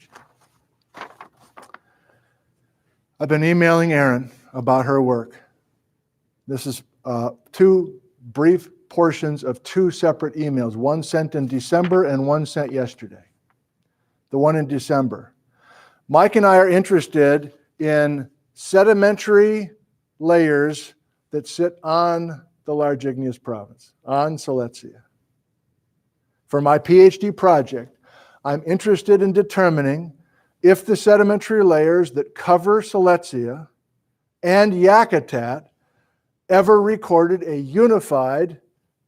I've been emailing Erin about her work. This is two brief portions of two separate emails, one sent in December and one sent yesterday. The one in December. Mike and I are interested in sedimentary layers that sit on the large igneous province, on Celestia. For my PhD project, I'm interested in determining if the sedimentary layers that cover Celestia and Yakutat ever recorded a unified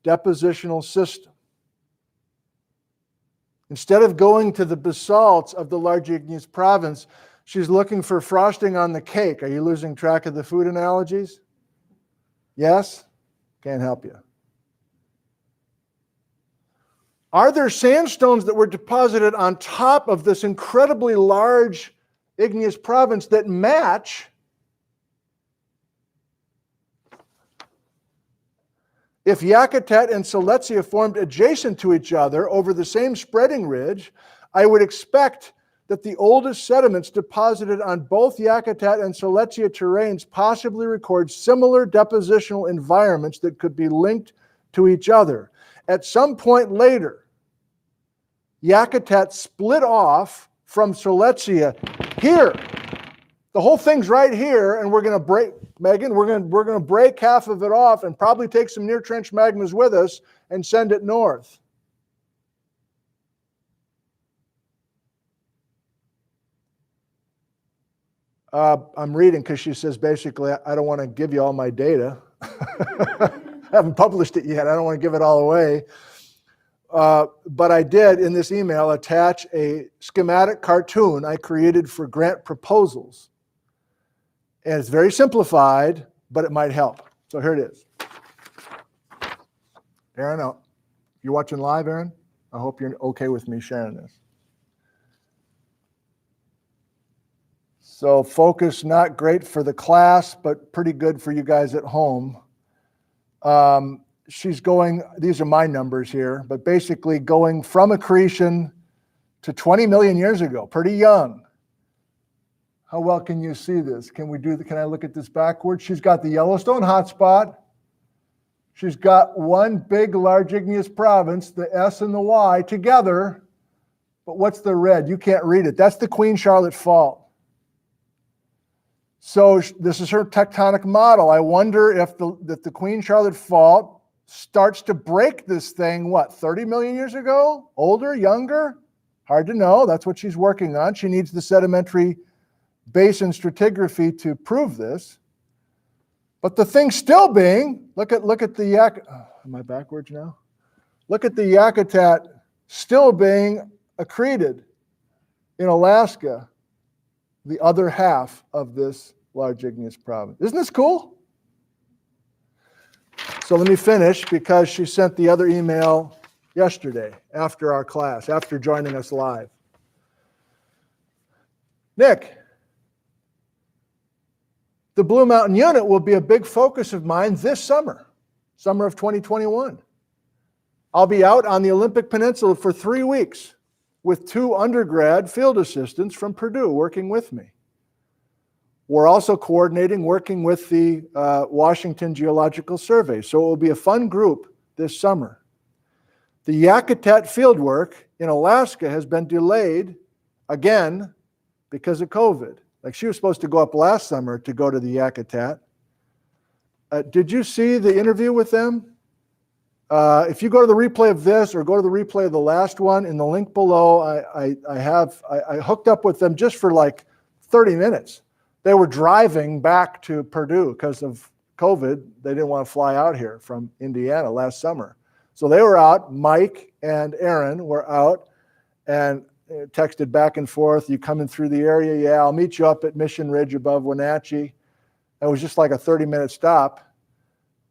depositional system. Instead of going to the basalts of the large igneous province, she's looking for frosting on the cake. Are you losing track of the food analogies? Yes? Can't help you. Are there sandstones that were deposited on top of this incredibly large igneous province that match If Yakutat and Celestia formed adjacent to each other over the same spreading ridge, I would expect that the oldest sediments deposited on both Yakutat and Celestia terrains possibly record similar depositional environments that could be linked to each other. At some point later, Yakutat split off from Celestia here. The whole thing's right here, and we're going to break, Megan, we're going to break half of it off and probably take some near trench magmas with us and send it north. I'm reading because she says basically, I don't want to give you all my data. I haven't published it yet. I don't want to give it all away. But I did, in this email, attach a schematic cartoon I created for grant proposals. And it's very simplified, but it might help. So here it is. Aaron, you're watching live, Aaron? I hope you're okay with me sharing this. So focus, not great for the class, but pretty good for you guys at home. She's going, these are my numbers here, but basically going from accretion to 20 million years ago, pretty young. How well can you see this? Can I look at this backwards? She's got the Yellowstone hotspot. She's got one big large igneous province, the S and the Y together. But what's the red? You can't read it. That's the Queen Charlotte Fault. So this is her tectonic model. I wonder if the Queen Charlotte Fault starts to break this thing, what, 30 million years ago? Older, younger? Hard to know. That's what she's working on. She needs the sedimentary basin stratigraphy to prove this. But the thing still being, look at the am I backwards now? Look at the Yakutat still being accreted in Alaska, the other half of this large igneous province. Isn't this cool? So let me finish because she sent the other email yesterday after our class, after joining us live. Nick, the Blue Mountain Unit will be a big focus of mine this summer of 2021. I'll be out on the Olympic Peninsula for 3 weeks with 2 undergrad field assistants from Purdue working with me. We're also coordinating, working with the Washington Geological Survey. So it will be a fun group this summer. The Yakutat fieldwork in Alaska has been delayed again because of COVID. Like she was supposed to go up last summer to go to the Yakutat. Did you see the interview with them? If you go to the replay of this or go to the replay of the last one in the link below, I hooked up with them just for like 30 minutes. They were driving back to Purdue because of COVID. They didn't want to fly out here from Indiana last summer. So they were out. Mike and Aaron were out and texted back and forth. You coming through the area? Yeah, I'll meet you up at Mission Ridge above Wenatchee. It was just like a 30-minute stop.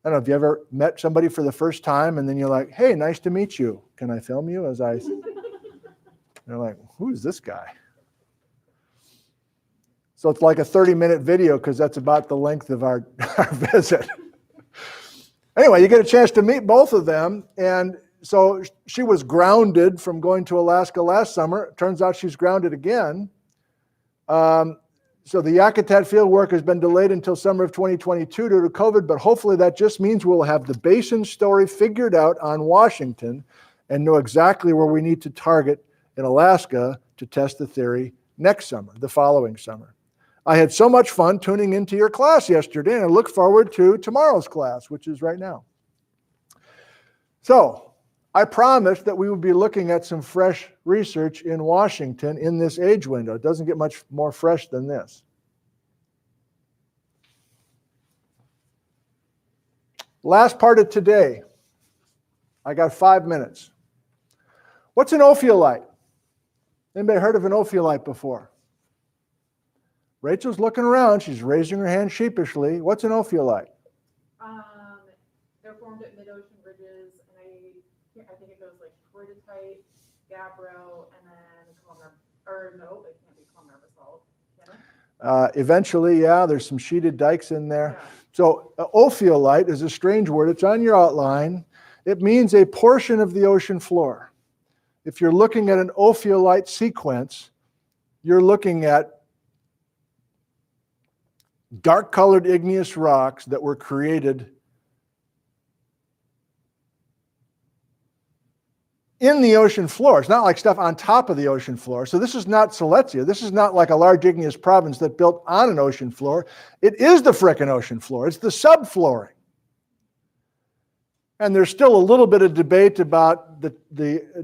I don't know if you ever met somebody for the first time and then you're like, hey, nice to meet you. Can I film you? They're like, who's this guy? So it's like a 30-minute video because that's about the length of our visit. Anyway, you get a chance to meet both of them. And so she was grounded from going to Alaska last summer. It turns out she's grounded again. So the Yakutat field work has been delayed until summer of 2022 due to COVID, but hopefully that just means we'll have the basin story figured out on Washington and know exactly where we need to target in Alaska to test the theory next summer, the following summer. I had so much fun tuning into your class yesterday, and I look forward to tomorrow's class, which is right now. So I promised that we would be looking at some fresh research in Washington in this age window. It doesn't get much more fresh than this. Last part of today. I got 5 minutes. What's an ophiolite? Anybody heard of an ophiolite before? Rachel's looking around. She's raising her hand sheepishly. What's an ophiolite? They're formed at mid-ocean ridges, and I think it goes like Corditite, Gabbro, and then columnar, or no, it can't be columnar basalt. Can it? Eventually, yeah, there's some sheeted dikes in there. So ophiolite is a strange word. It's on your outline. It means a portion of the ocean floor. If you're looking at an ophiolite sequence, you're looking at dark-colored igneous rocks that were created in the ocean floor. It's not like stuff on top of the ocean floor. So this is not Celestia. This is not like a large igneous province that built on an ocean floor. It is the frickin' ocean floor. It's the subflooring. And there's still a little bit of debate about the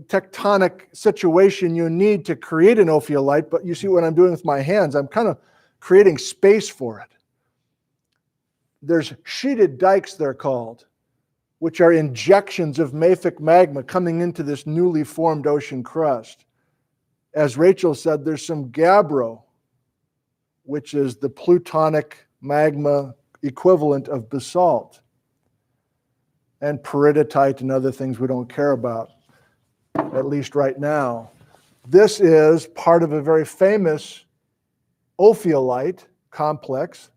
tectonic situation you need to create an ophiolite, but you see what I'm doing with my hands. I'm kind of creating space for it. There's sheeted dikes, they're called, which are injections of mafic magma coming into this newly formed ocean crust. As Rachel said, there's some gabbro, which is the plutonic magma equivalent of basalt, and peridotite and other things we don't care about, at least right now. This is part of a very famous ophiolite complex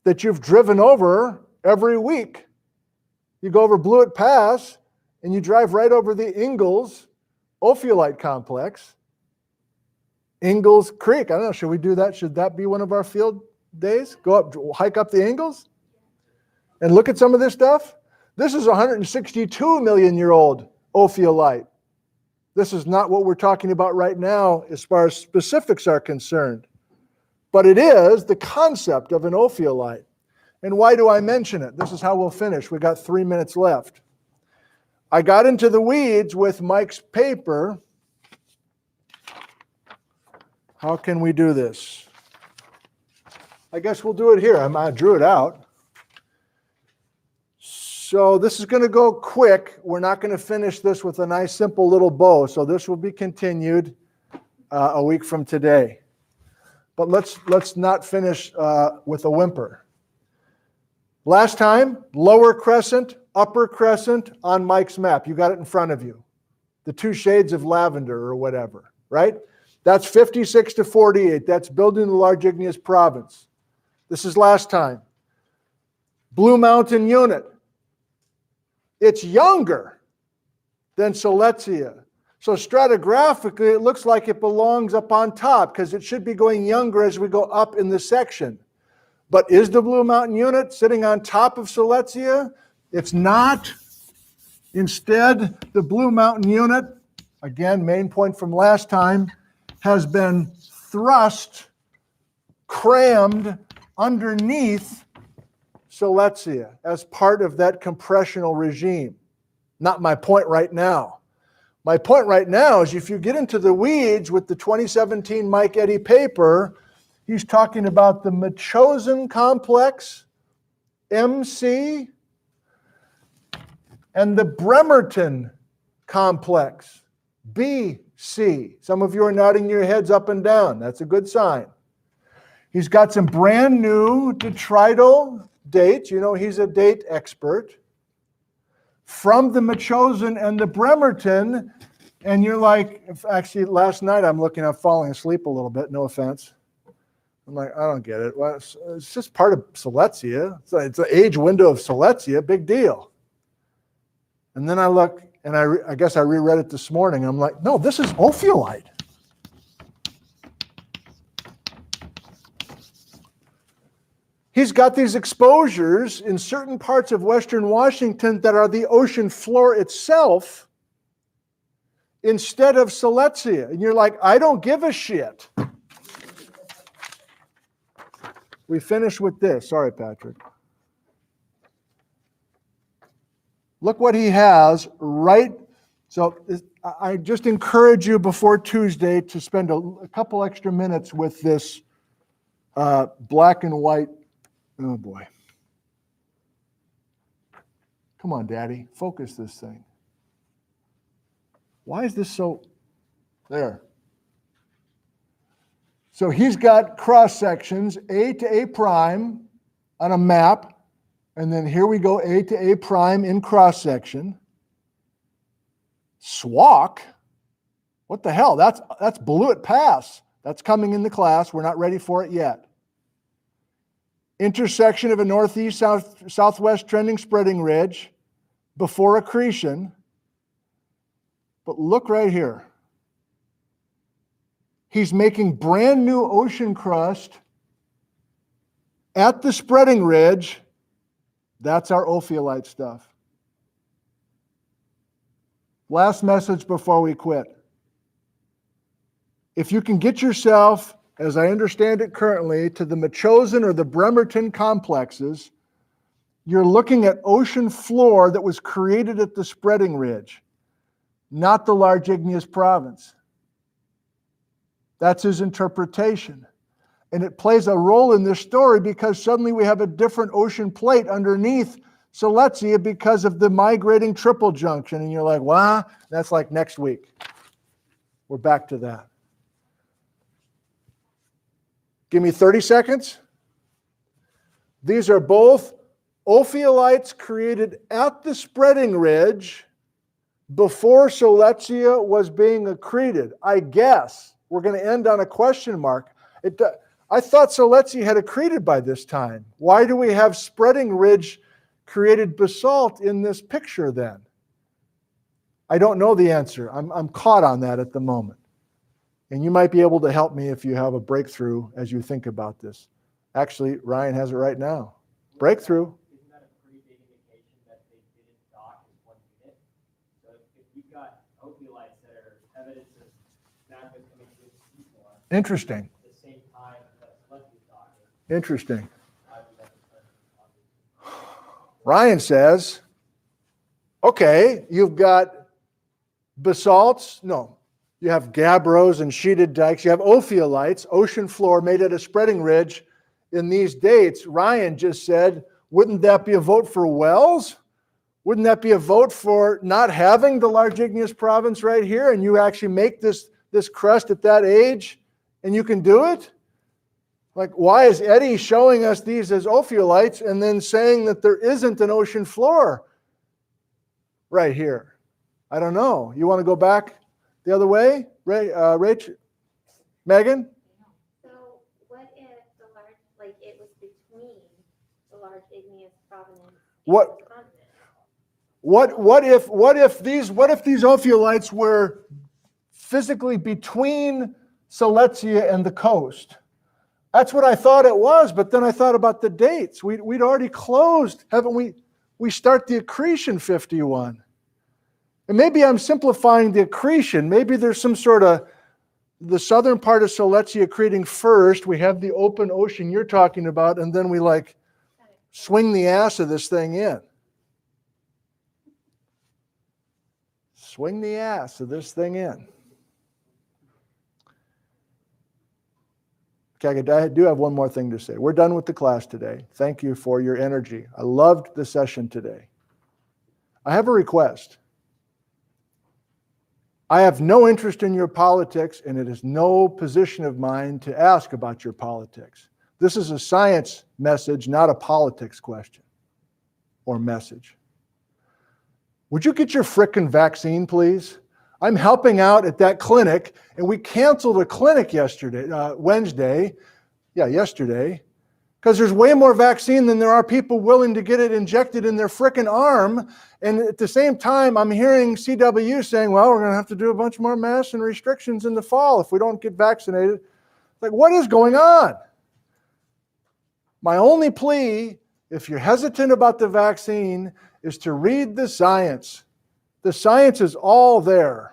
that you've driven over every week. You go over Blewett Pass and you drive right over the Ingalls ophiolite complex. Ingalls Creek. I don't know, should we do that? Should that be one of our field days? Go up, hike up the Ingalls and look at some of this stuff? This is a 162 million year old ophiolite. This is not what we're talking about right now as far as specifics are concerned. But it is the concept of an ophiolite. And why do I mention it? This is how we'll finish. We got 3 minutes left. I got into the weeds with Mike's paper. How can we do this? I guess we'll do it here. I drew it out. So this is going to go quick. We're not going to finish this with a nice simple little bow. So this will be continued a week from today. But let's not finish with a whimper. Last time, lower crescent, upper crescent on Mike's map. You got it in front of you. The two shades of lavender or whatever, right? That's 56 to 48. That's building the large igneous province. This is last time. Blue Mountain unit. It's younger than Celestia. So stratigraphically, it looks like it belongs up on top because it should be going younger as we go up in the section. But is the Blue Mountain unit sitting on top of Celestia? It's not. Instead, the Blue Mountain unit, again, main point from last time, has been thrust, crammed underneath Celestia as part of that compressional regime. Not my point right now. My point right now is if you get into the weeds with the 2017 Mike Eddy paper, he's talking about the Machosen complex, MC, and the Bremerton complex, BC. Some of you are nodding your heads up and down. That's a good sign. He's got some brand new detrital dates. You know, he's a date expert. From the Machosen and the Bremerton, and you're like, actually last night I'm falling asleep a little bit, no offense. I'm like, I don't get it. Well, it's just part of Celestia. It's the age window of Celestia, big deal. And then I look, and I guess I reread it this morning. I'm like, no, this is ophiolite. He's got these exposures in certain parts of Western Washington that are the ocean floor itself instead of Celestia. And you're like, I don't give a shit. We finish with this. Sorry, Patrick. Look what he has right. So I just encourage you before Tuesday to spend a couple extra minutes with this black and white. Oh boy. Come on, Daddy. Focus this thing. Why is this so... There. So he's got cross sections, A to A prime on a map. And then here we go, A to A prime in cross section. SWAC? What the hell? That's Blewett Pass. That's coming in the class. We're not ready for it yet. intersection of a northeast southwest trending spreading ridge before accretion. But look right here. He's making brand new ocean crust at the spreading ridge. That's our ophiolite stuff. Last message before we quit. If you can get yourself, as I understand it currently, to the Machosen or the Bremerton complexes, you're looking at ocean floor that was created at the spreading ridge, not the large igneous province. That's his interpretation. And it plays a role in this story because suddenly we have a different ocean plate underneath Celestia because of the migrating triple junction. And you're like, wow, that's like next week. We're back to that. Give me 30 seconds. These are both ophiolites created at the spreading ridge before Celestia was being accreted. I guess we're going to end on a question mark. I thought Celestia had accreted by this time. Why do we have spreading ridge created basalt in this picture then? I don't know the answer. I'm caught on that at the moment. And you might be able to help me if you have a breakthrough as you think about this. Actually, Ryan has it right now. Breakthrough. Isn't that a pretty big indication that they didn't dock as one unit? So if you've got ophiolites that are evidence of magma coming to seafloor Interesting. at the same time that Celestia's docking, Interesting. I would have to Ryan says, okay, you've got basalts. No, you have gabbros and sheeted dikes. You have ophiolites, ocean floor made at a spreading ridge in these dates. Ryan just said, wouldn't that be a vote for wells? Wouldn't that be a vote for not having the large igneous province right here and you actually make this crust at that age and you can do it? Like, why is Eddie showing us these as ophiolites and then saying that there isn't an ocean floor right here? I don't know. You want to go back the other way? Rachel? Megan? So what if the large, like it was between the large igneous provenance and What- the continent? What if these ophiolites were physically between Celestia and the coast? That's what I thought it was, but then I thought about the dates. We'd already closed, haven't we? We start the accretion 51. And maybe I'm simplifying the accretion. Maybe there's some sort of the southern part of Celestia accreting first. We have the open ocean you're talking about, and then we like swing the ass of this thing in. Swing the ass of this thing in. Okay, I do have one more thing to say. We're done with the class today. Thank you for your energy. I loved the session today. I have a request. I have no interest in your politics, and it is no position of mine to ask about your politics. This is a science message, not a politics question or message. Would you get your frickin' vaccine, please? I'm helping out at that clinic, and we canceled a clinic yesterday, Wednesday, yesterday, because there's way more vaccine than there are people willing to get it injected in their frickin' arm. And at the same time, I'm hearing CW saying, well, we're going to have to do a bunch more masks and restrictions in the fall if we don't get vaccinated. Like, what is going on? My only plea, if you're hesitant about the vaccine, is to read the science. The science is all there.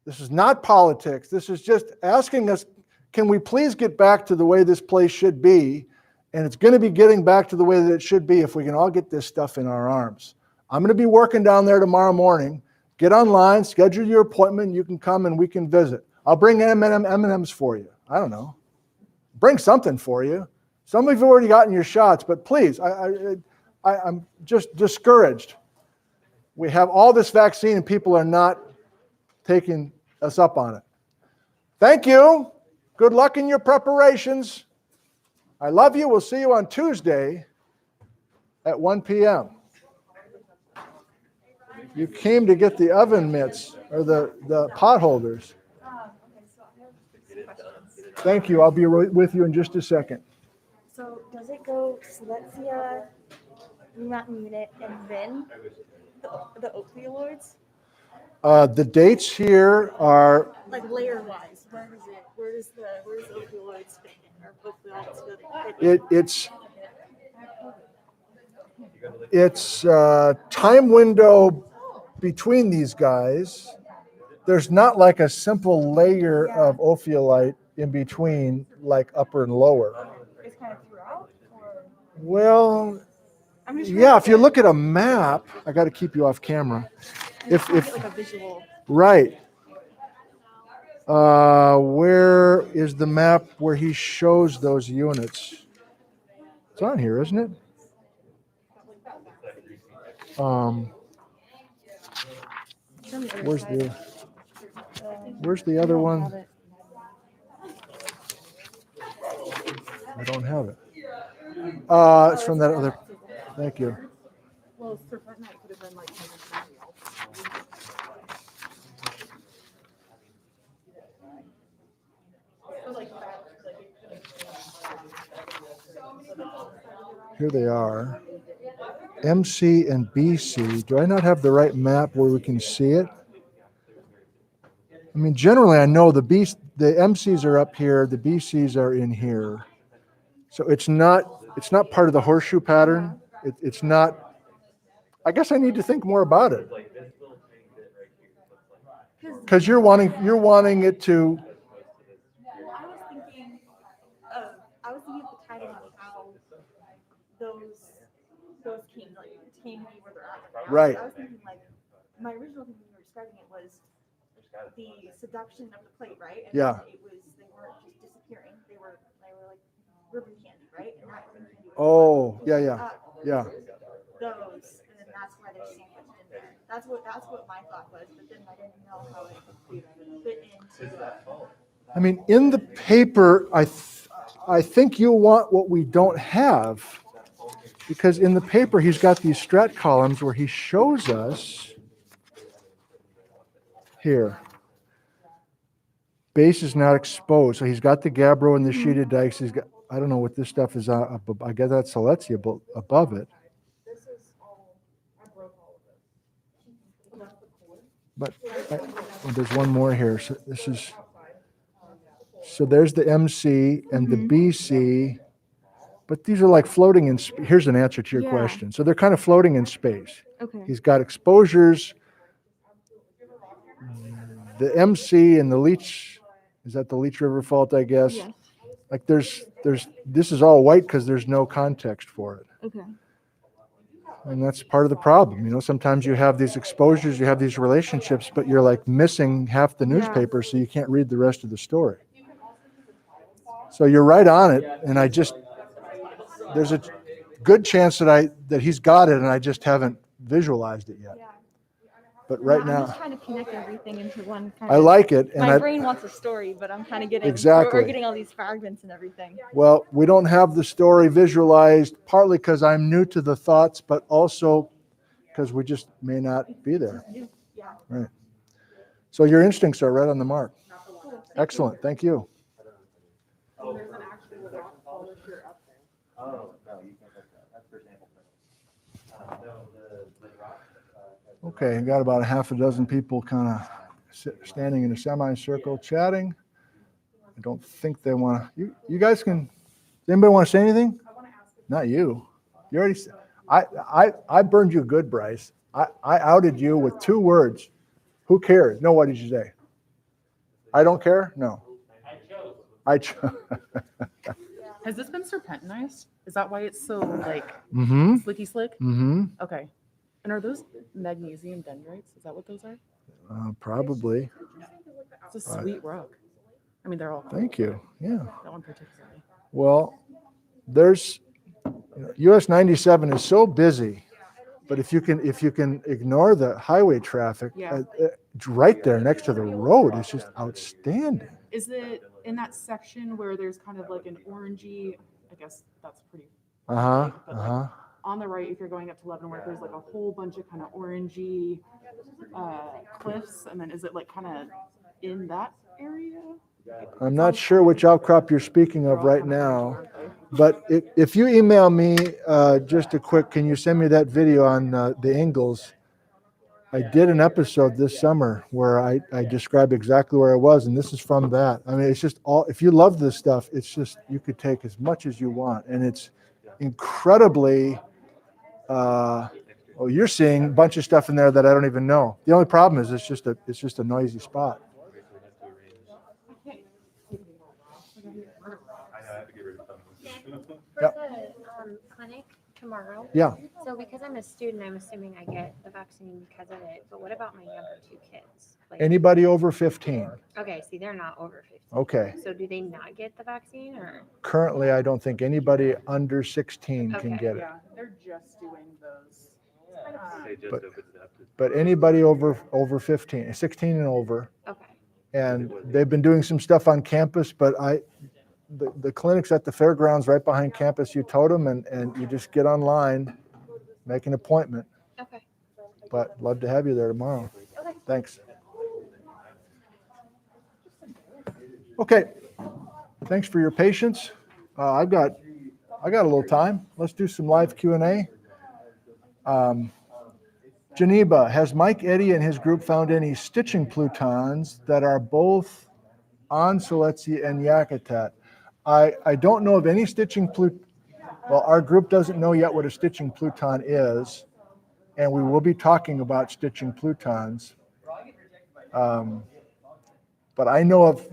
This is not politics. This is just asking us, can we please get back to the way this place should be? And it's going to be getting back to the way that it should be if we can all get this stuff in our arms. I'm going to be working down there tomorrow morning. Get online, schedule your appointment. You can come and we can visit. I'll bring M&Ms for you. I don't know. Bring something for you. Some of you have already gotten your shots, but please, I'm just discouraged. We have all this vaccine and people are not taking us up on it. Thank you. Good luck in your preparations. I love you. We'll see you on Tuesday at 1 p.m. You came to get the oven mitts or the pot holders. Okay, so I have questions. Thank you. I'll be with you in just a second. So Does it go Celestia, Mountain Unit, and then the opioids? The dates here are, Like layer wise, where is it? Where's the opioids fit in? Or opioids fit in? it's time window between these guys. There's not like a simple layer of ophiolite in between, like upper and lower. It's kind of throughout? Or? Well, I'm just yeah, if you look at a map, I got to keep you off camera. If like a visual. right, where is the map where he shows those units? It's on here, isn't it? Where's the other one? I don't have it. It's from that other. Thank you. Well, serpentine could have been like. Here they are. MC and BC. Do I not have the right map where we can see it? I mean, generally, I know the MCs are up here, the BCs are in here. So it's not part of the horseshoe pattern. It's not. I guess I need to think more about it. Because you're wanting it to. I was thinking of the title of how those kings like came to where they're at. Right. I was thinking like my original thing when you were describing it was the subduction of the plate, right? And Yeah. It was they weren't just disappearing; they were like ribbon candy, right? And that ribbon candy was Oh, yeah. those, and then that's why they're sandwiched in there. That's what my thought was, but then I didn't know how it could fit into the. I mean, in the paper, I think you'll want what we don't have, because in the paper he's got these strat columns where he shows us here. Base is not exposed, so he's got the gabbro and the sheeted dikes. He's got, I don't know what this stuff is. I guess that's Celestia above it. This is all, I broke all of this. But there's one more here. So this is. So there's the MC and the BC, but these are like floating in. Here's an answer to your question. So they're kind of floating in space. Okay. He's got exposures. The MC and the Leech, is that the Leech River Fault, I guess? Yes. Like this is all white because there's no context for it. Okay. And that's part of the problem. You know, sometimes you have these exposures, you have these relationships, but you're like missing half the newspaper, so you can't read the rest of the story. So you're right on it, and there's a good chance that he's got it, and I just haven't visualized it yet. Yeah. But right I'm now, just trying to connect everything into one. I like it, and My brain wants a story, but I'm kind of getting Exactly. We're getting all these fragments and everything. Well, we don't have the story visualized, partly because I'm new to the thoughts, but also because we just may not be there. Yeah. Right. So your instincts are right on the mark. Excellent. Thank you. So there's an actual rock polisher up there. Oh, no, you can't touch that. That's for sample printing. Okay, got about a half a dozen people kind of standing in a semicircle chatting. I don't think they want to. You guys can. Does anybody want to say anything? Not you. You already. I burned you good, Bryce. I outed you with 2 words. Who cares? No, what did you say? I don't care? No. I chose. Has this been serpentinized? Is that why it's so like Mm-hmm. slicky slick? Mm-hmm. Okay. And are those magnesium dendrites? Is that what those are? Probably. It's a sweet rock. I mean, they're all. Thank you. Yeah. That one particularly. Well, there's US 97 is so busy, but if you can ignore the highway traffic, Yeah. it's right there next to the road. It's just outstanding. Is it in that section where there's kind of like an orangey? I guess that's pretty. Uh-huh. But like on the right, if you're going up to Leavenworth, there's like a whole bunch of kind of orangey cliffs, and then is it like kind of in that area? I'm not sure which outcrop you're speaking of right now, but if you email me just a quick, can you send me that video on the Ingalls? I did an episode this summer where I described exactly where I was, and this is from that. I mean, it's just all, if you love this stuff, it's just, you could take as much as you want, and it's incredibly, well, you're seeing a bunch of stuff in there that I don't even know. The only problem is it's just a noisy spot. For Yep. the clinic tomorrow. Yeah. So because I'm a student, I'm assuming I get the vaccine because of it. But what about my younger two kids? Like, Anybody over 15? okay, see, they're not over 15. Okay. So do they not get the vaccine or? Currently, I don't think anybody under 16 can Okay. get it. Yeah, they're just doing those. They just But- opened it up to- But anybody over 15, 16 and over, Okay. and they've been doing some stuff on campus, but the clinic's at the fairgrounds right behind campus. You tote them and you just get online, make an appointment. Okay. But love to have you there tomorrow. Okay. Thanks. Okay. Thanks for your patience. I got a little time. Let's do some live Q&A. Geneva, has Mike Eddy and his group found any stitching plutons that are both on Celestia and Yakutat? I don't know of any stitching well, our group doesn't know yet what a stitching pluton is, and we will be talking about stitching plutons. But I know of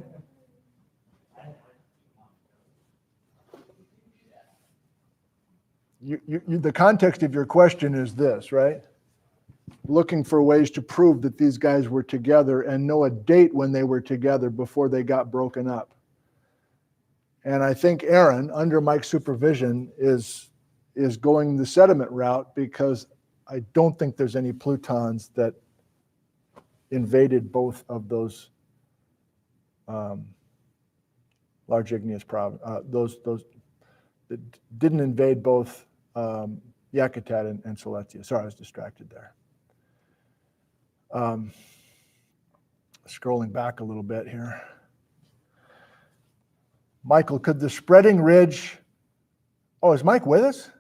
the context of your question is this, right? Looking for ways to prove that these guys were together and know a date when they were together before they got broken up. And I think Aaron, under Mike's supervision, is going the sediment route, because I don't think there's any plutons that invaded both of those large igneous those that didn't invade both Yakutat and Celestia. Sorry, I was distracted there. Scrolling back a little bit here. Michael, could the spreading ridge, is Mike with us?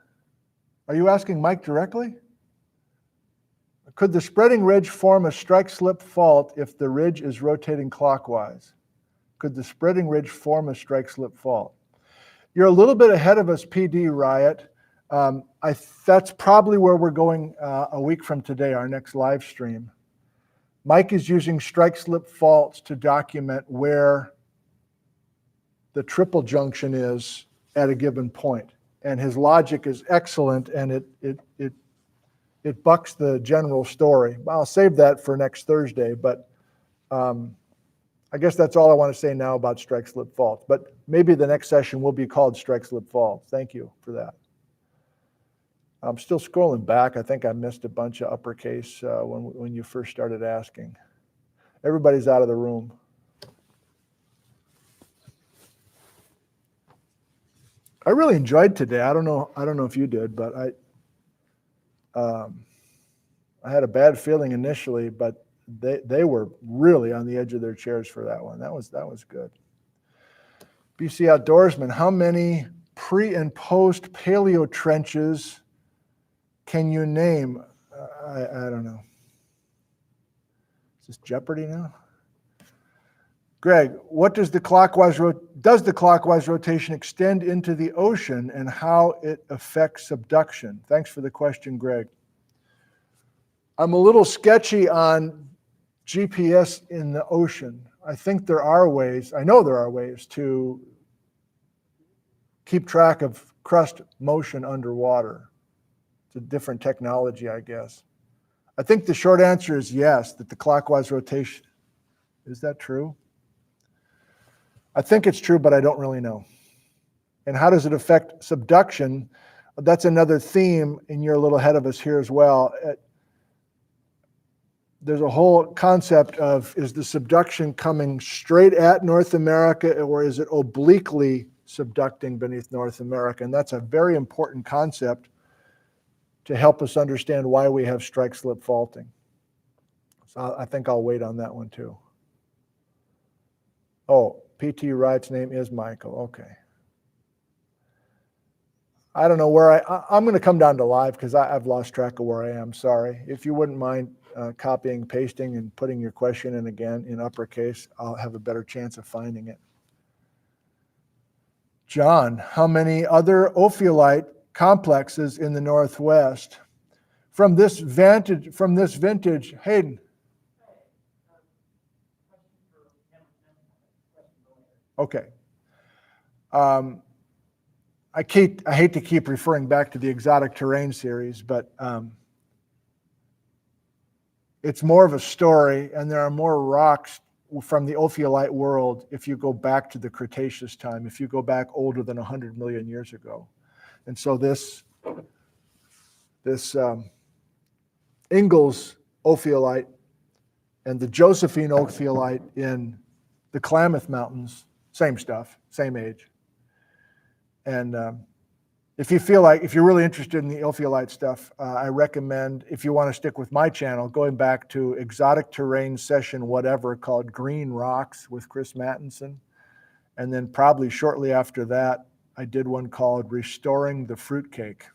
Are you asking Mike directly? Could the spreading ridge form a strike-slip fault if the ridge is rotating clockwise? Could the spreading ridge form a strike-slip fault? You're a little bit ahead of us, PD Riot. That's probably where we're going a week from today, our next live stream. Mike is using strike-slip faults to document where the triple junction is at a given point. And his logic is excellent, and it bucks the general story. I'll save that for next Thursday, but I guess that's all I want to say now about strike-slip faults. But maybe the next session will be called strike-slip faults. Thank you for that. I'm still scrolling back. I think I missed a bunch of uppercase when you first started asking. Everybody's out of the room. I really enjoyed today. I don't know if you did, but I had a bad feeling initially, but they were really on the edge of their chairs for that one. That was good. BC Outdoorsman, how many pre and post paleo trenches can you name? I don't know. Is this Jeopardy now? Greg, does the clockwise rotation extend into the ocean, and how it affects subduction? Thanks for the question, Greg. I'm a little sketchy on GPS in the ocean. I think there are ways, I know there are ways to keep track of crust motion underwater. It's a different technology, I guess. I think the short answer is yes, that the clockwise rotation, is that true? I think it's true, but I don't really know. And how does it affect subduction? That's another theme, and you're a little ahead of us here as well. There's a whole concept of, is the subduction coming straight at North America, or is it obliquely subducting beneath North America? And that's a very important concept to help us understand why we have strike-slip faulting. So I think I'll wait on that one too. Oh, PT Wright's name is Michael. Okay. I don't know where I'm going to come down to live because I've lost track of where I am. Sorry. If you wouldn't mind copying, pasting, and putting your question in again in uppercase, I'll have a better chance of finding it. John, how many other ophiolite complexes in the Northwest? From this vintage, Hayden. Okay. I hate to keep referring back to the exotic terrain series, but it's more of a story, and there are more rocks from the ophiolite world if you go back to the Cretaceous time, if you go back older than 100 million years ago. And so this Ingalls ophiolite and the Josephine ophiolite in the Klamath Mountains, same stuff, same age. And if you're really interested in the ophiolite stuff, I recommend, if you want to stick with my channel, going back to exotic terrain session, whatever, called Green Rocks with Chris Mattinson. And then probably shortly after that, I did one called Restoring the Fruitcake.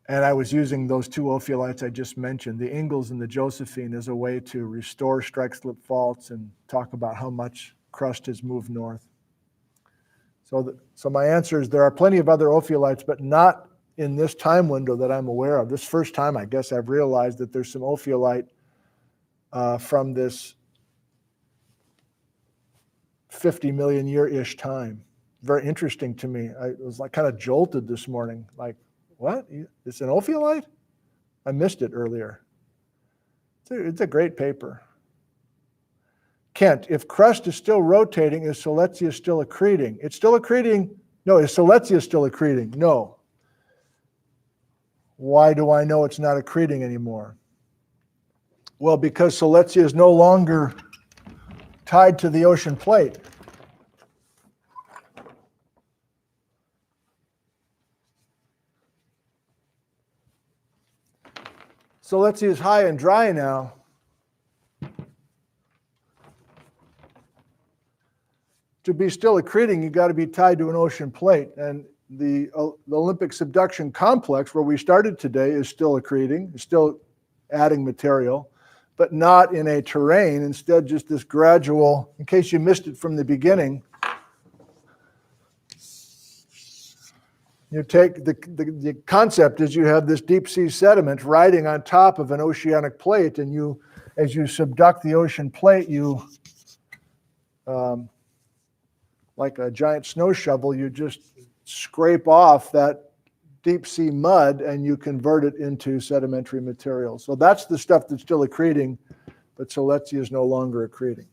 And I was using those two ophiolites I just mentioned, the Ingalls and the Josephine, as a way to restore strike slip faults and talk about how much crust has moved north. So my answer is there are plenty of other ophiolites, but not in this time window that I'm aware of. This first time, I guess, I've realized that there's some ophiolite from this 50 million year-ish time. Very interesting to me. I was like kind of jolted this morning. Like, what? It's an ophiolite? I missed it earlier. It's a great paper. Kent, if crust is still rotating, is Celestia still accreting? It's still accreting. No, is Celestia still accreting? No. Why do I know it's not accreting anymore? Well, because Celestia is no longer tied to the ocean plate. Celestia is high and dry now. To be still accreting, you got to be tied to an ocean plate. And the Olympic subduction complex, where we started today, is still accreting, is still adding material, but not in a terrain. Instead, just this gradual, in case you missed it from the beginning, you take the concept is you have this deep sea sediment riding on top of an oceanic plate, and you, as you subduct the ocean plate, you like a giant snow shovel, you just scrape off that deep sea mud and you convert it into sedimentary material. So that's the stuff that's still accreting, but Celestia is no longer accreting.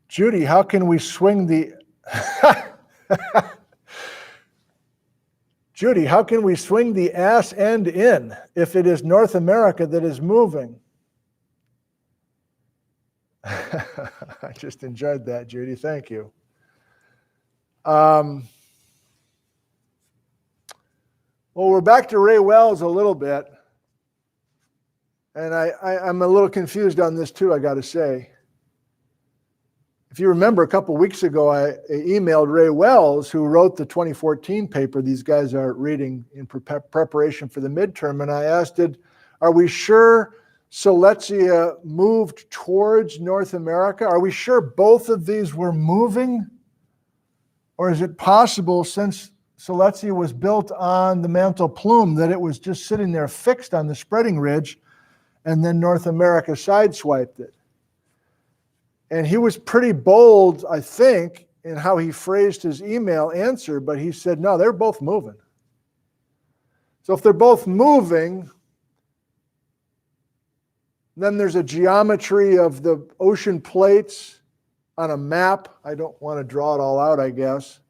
Judy, how can we swing the Judy, how can we swing the ass end in if it is North America that is moving? I just enjoyed that, Judy. Thank you. Well, we're back to Ray Wells a little bit. And I'm a little confused on this too, I got to say. If you remember, a couple weeks ago, I emailed Ray Wells, who wrote the 2014 paper these guys are reading in preparation for the midterm. And I asked, are we sure Celestia moved towards North America? Are we sure both of these were moving? Or is it possible, since Celestia was built on the mantle plume, that it was just sitting there fixed on the spreading ridge, and then North America sideswiped it? And he was pretty bold, I think, in how he phrased his email answer, but he said, no, they're both moving. So if they're both moving, then there's a geometry of the ocean plates on a map. I don't want to draw it all out, I guess.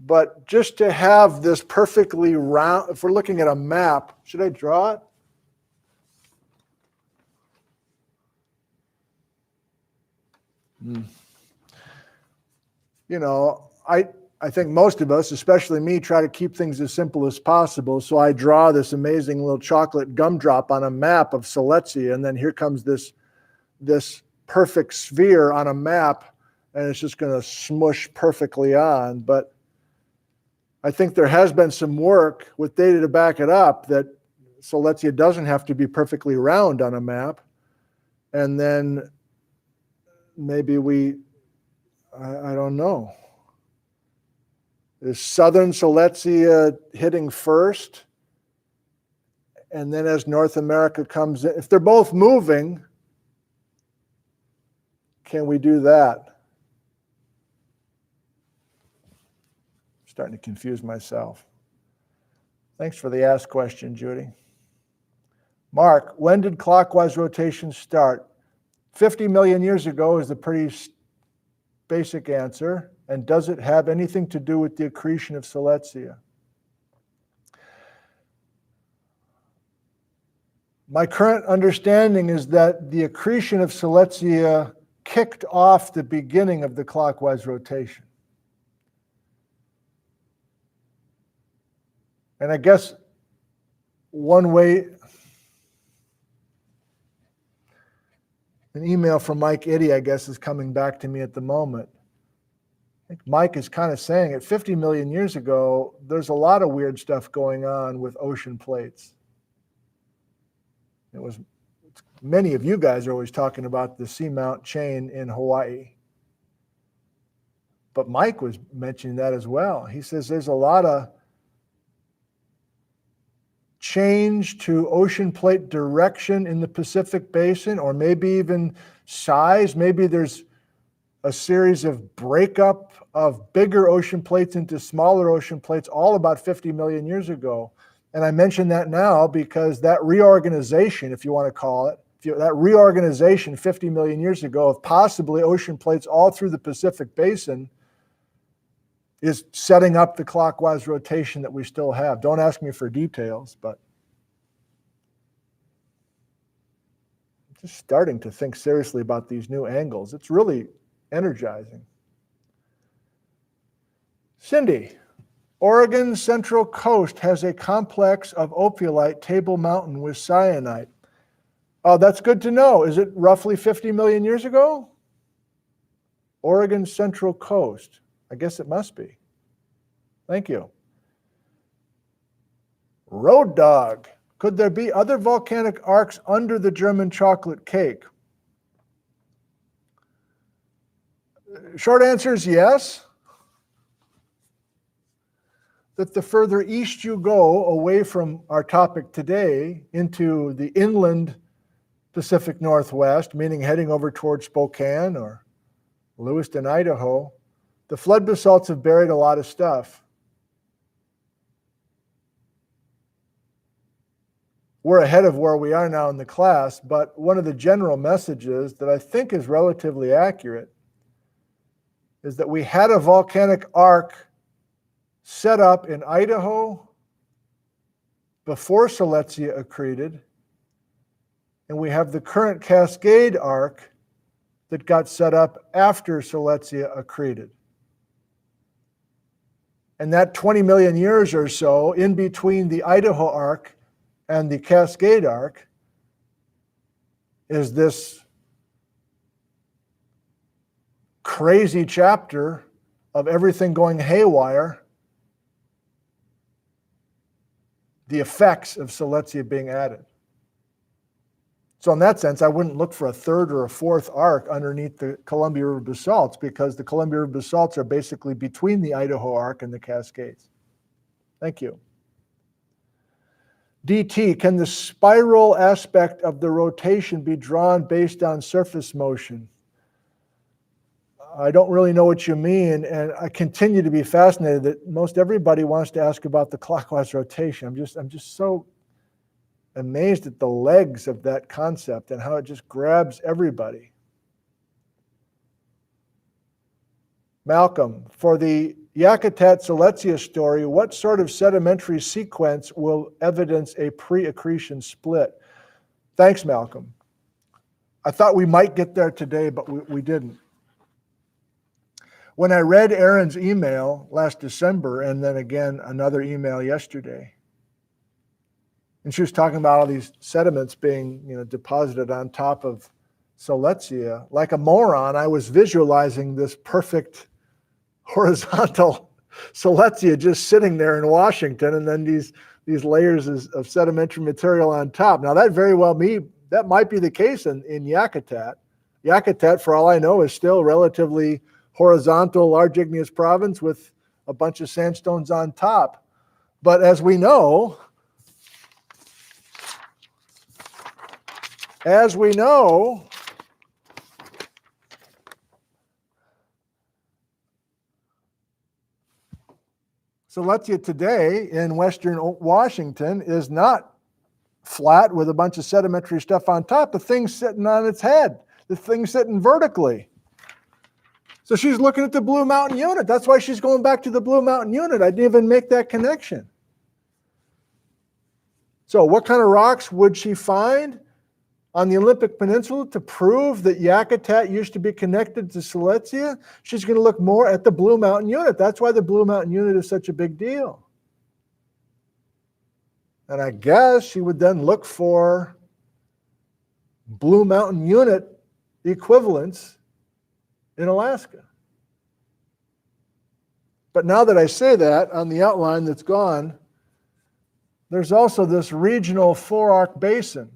But just to have this perfectly round, if we're looking at a map, should I draw it? You know, I think most of us, especially me, try to keep things as simple as possible. So I draw this amazing little chocolate gumdrop on a map of Celestia, and then here comes this perfect sphere on a map, and it's just going to smush perfectly on. But I think there has been some work with data to back it up that Celestia doesn't have to be perfectly round on a map. And then maybe I don't know. Is southern Celestia hitting first? And then as North America comes in, if they're both moving, can we do that? I'm starting to confuse myself. Thanks for the ask question, Judy. Mark, when did clockwise rotation start? 50 million years ago is a pretty basic answer. And does it have anything to do with the accretion of Celestia? My current understanding is that the accretion of Celestia kicked off the beginning of the clockwise rotation. And I guess one way, an email from Mike Iddy, I guess, is coming back to me at the moment. I think Mike is kind of saying at 50 million years ago, there's a lot of weird stuff going on with ocean plates. Many of you guys are always talking about the seamount chain in Hawaii. But Mike was mentioning that as well. He says there's a lot of change to ocean plate direction in the Pacific Basin, or maybe even size. Maybe there's a series of breakup of bigger ocean plates into smaller ocean plates, all about 50 million years ago. And I mention that now because that reorganization, if you want to call it, that reorganization 50 million years ago of possibly ocean plates all through the Pacific Basin is setting up the clockwise rotation that we still have. Don't ask me for details, but I'm just starting to think seriously about these new angles. It's really energizing. Cindy, Oregon's Central Coast has a complex of ophiolite Table Mountain with syenite. Oh, that's good to know. Is it roughly 50 million years ago? Oregon's Central Coast. I guess it must be. Thank you. Road Dog. Could there be other volcanic arcs under the German chocolate cake? Short answer is yes. That the further east you go away from our topic today into the inland Pacific Northwest, meaning heading over towards Spokane or Lewiston, Idaho, the flood basalts have buried a lot of stuff. We're ahead of where we are now in the class, but one of the general messages that I think is relatively accurate is that we had a volcanic arc set up in Idaho before Celestia accreted, and we have the current Cascade arc that got set up after Celestia accreted. And that 20 million years or so in between the Idaho arc and the Cascade arc is this crazy chapter of everything going haywire, the effects of Celestia being added. So in that sense, I wouldn't look for a third or a fourth arc underneath the Columbia River basalts, because the Columbia River basalts are basically between the Idaho arc and the Cascades. Thank you. DT, can the spiral aspect of the rotation be drawn based on surface motion? I don't really know what you mean, and I continue to be fascinated that most everybody wants to ask about the clockwise rotation. I'm just so amazed at the legs of that concept and how it just grabs everybody. Malcolm, for the Yakutat Celestia story, what sort of sedimentary sequence will evidence a pre-accretion split? Thanks, Malcolm. I thought we might get there today, but we didn't. when I read Erin's email last December, and then again another email yesterday, and she was talking about all these sediments being, deposited on top of Celestia, like a moron, I was visualizing this perfect horizontal Celestia just sitting there in Washington, and then these layers of sedimentary material on top. Now that very well that might be the case in Yakutat. Yakutat, for all I know, is still relatively horizontal, large igneous province with a bunch of sandstones on top. But as we know, Celestia today in western Washington is not flat with a bunch of sedimentary stuff on top. The thing's sitting on its head. The thing's sitting vertically. So she's looking at the Blue Mountain Unit. That's why she's going back to the Blue Mountain Unit. I didn't even make that connection. So what kind of rocks would she find on the Olympic Peninsula to prove that Yakutat used to be connected to Celestia? She's going to look more at the Blue Mountain Unit. That's why the Blue Mountain Unit is such a big deal. And I guess she would then look for Blue Mountain Unit equivalents in Alaska. But now that I say that, on the outline that's gone, there's also this regional four-arc basin,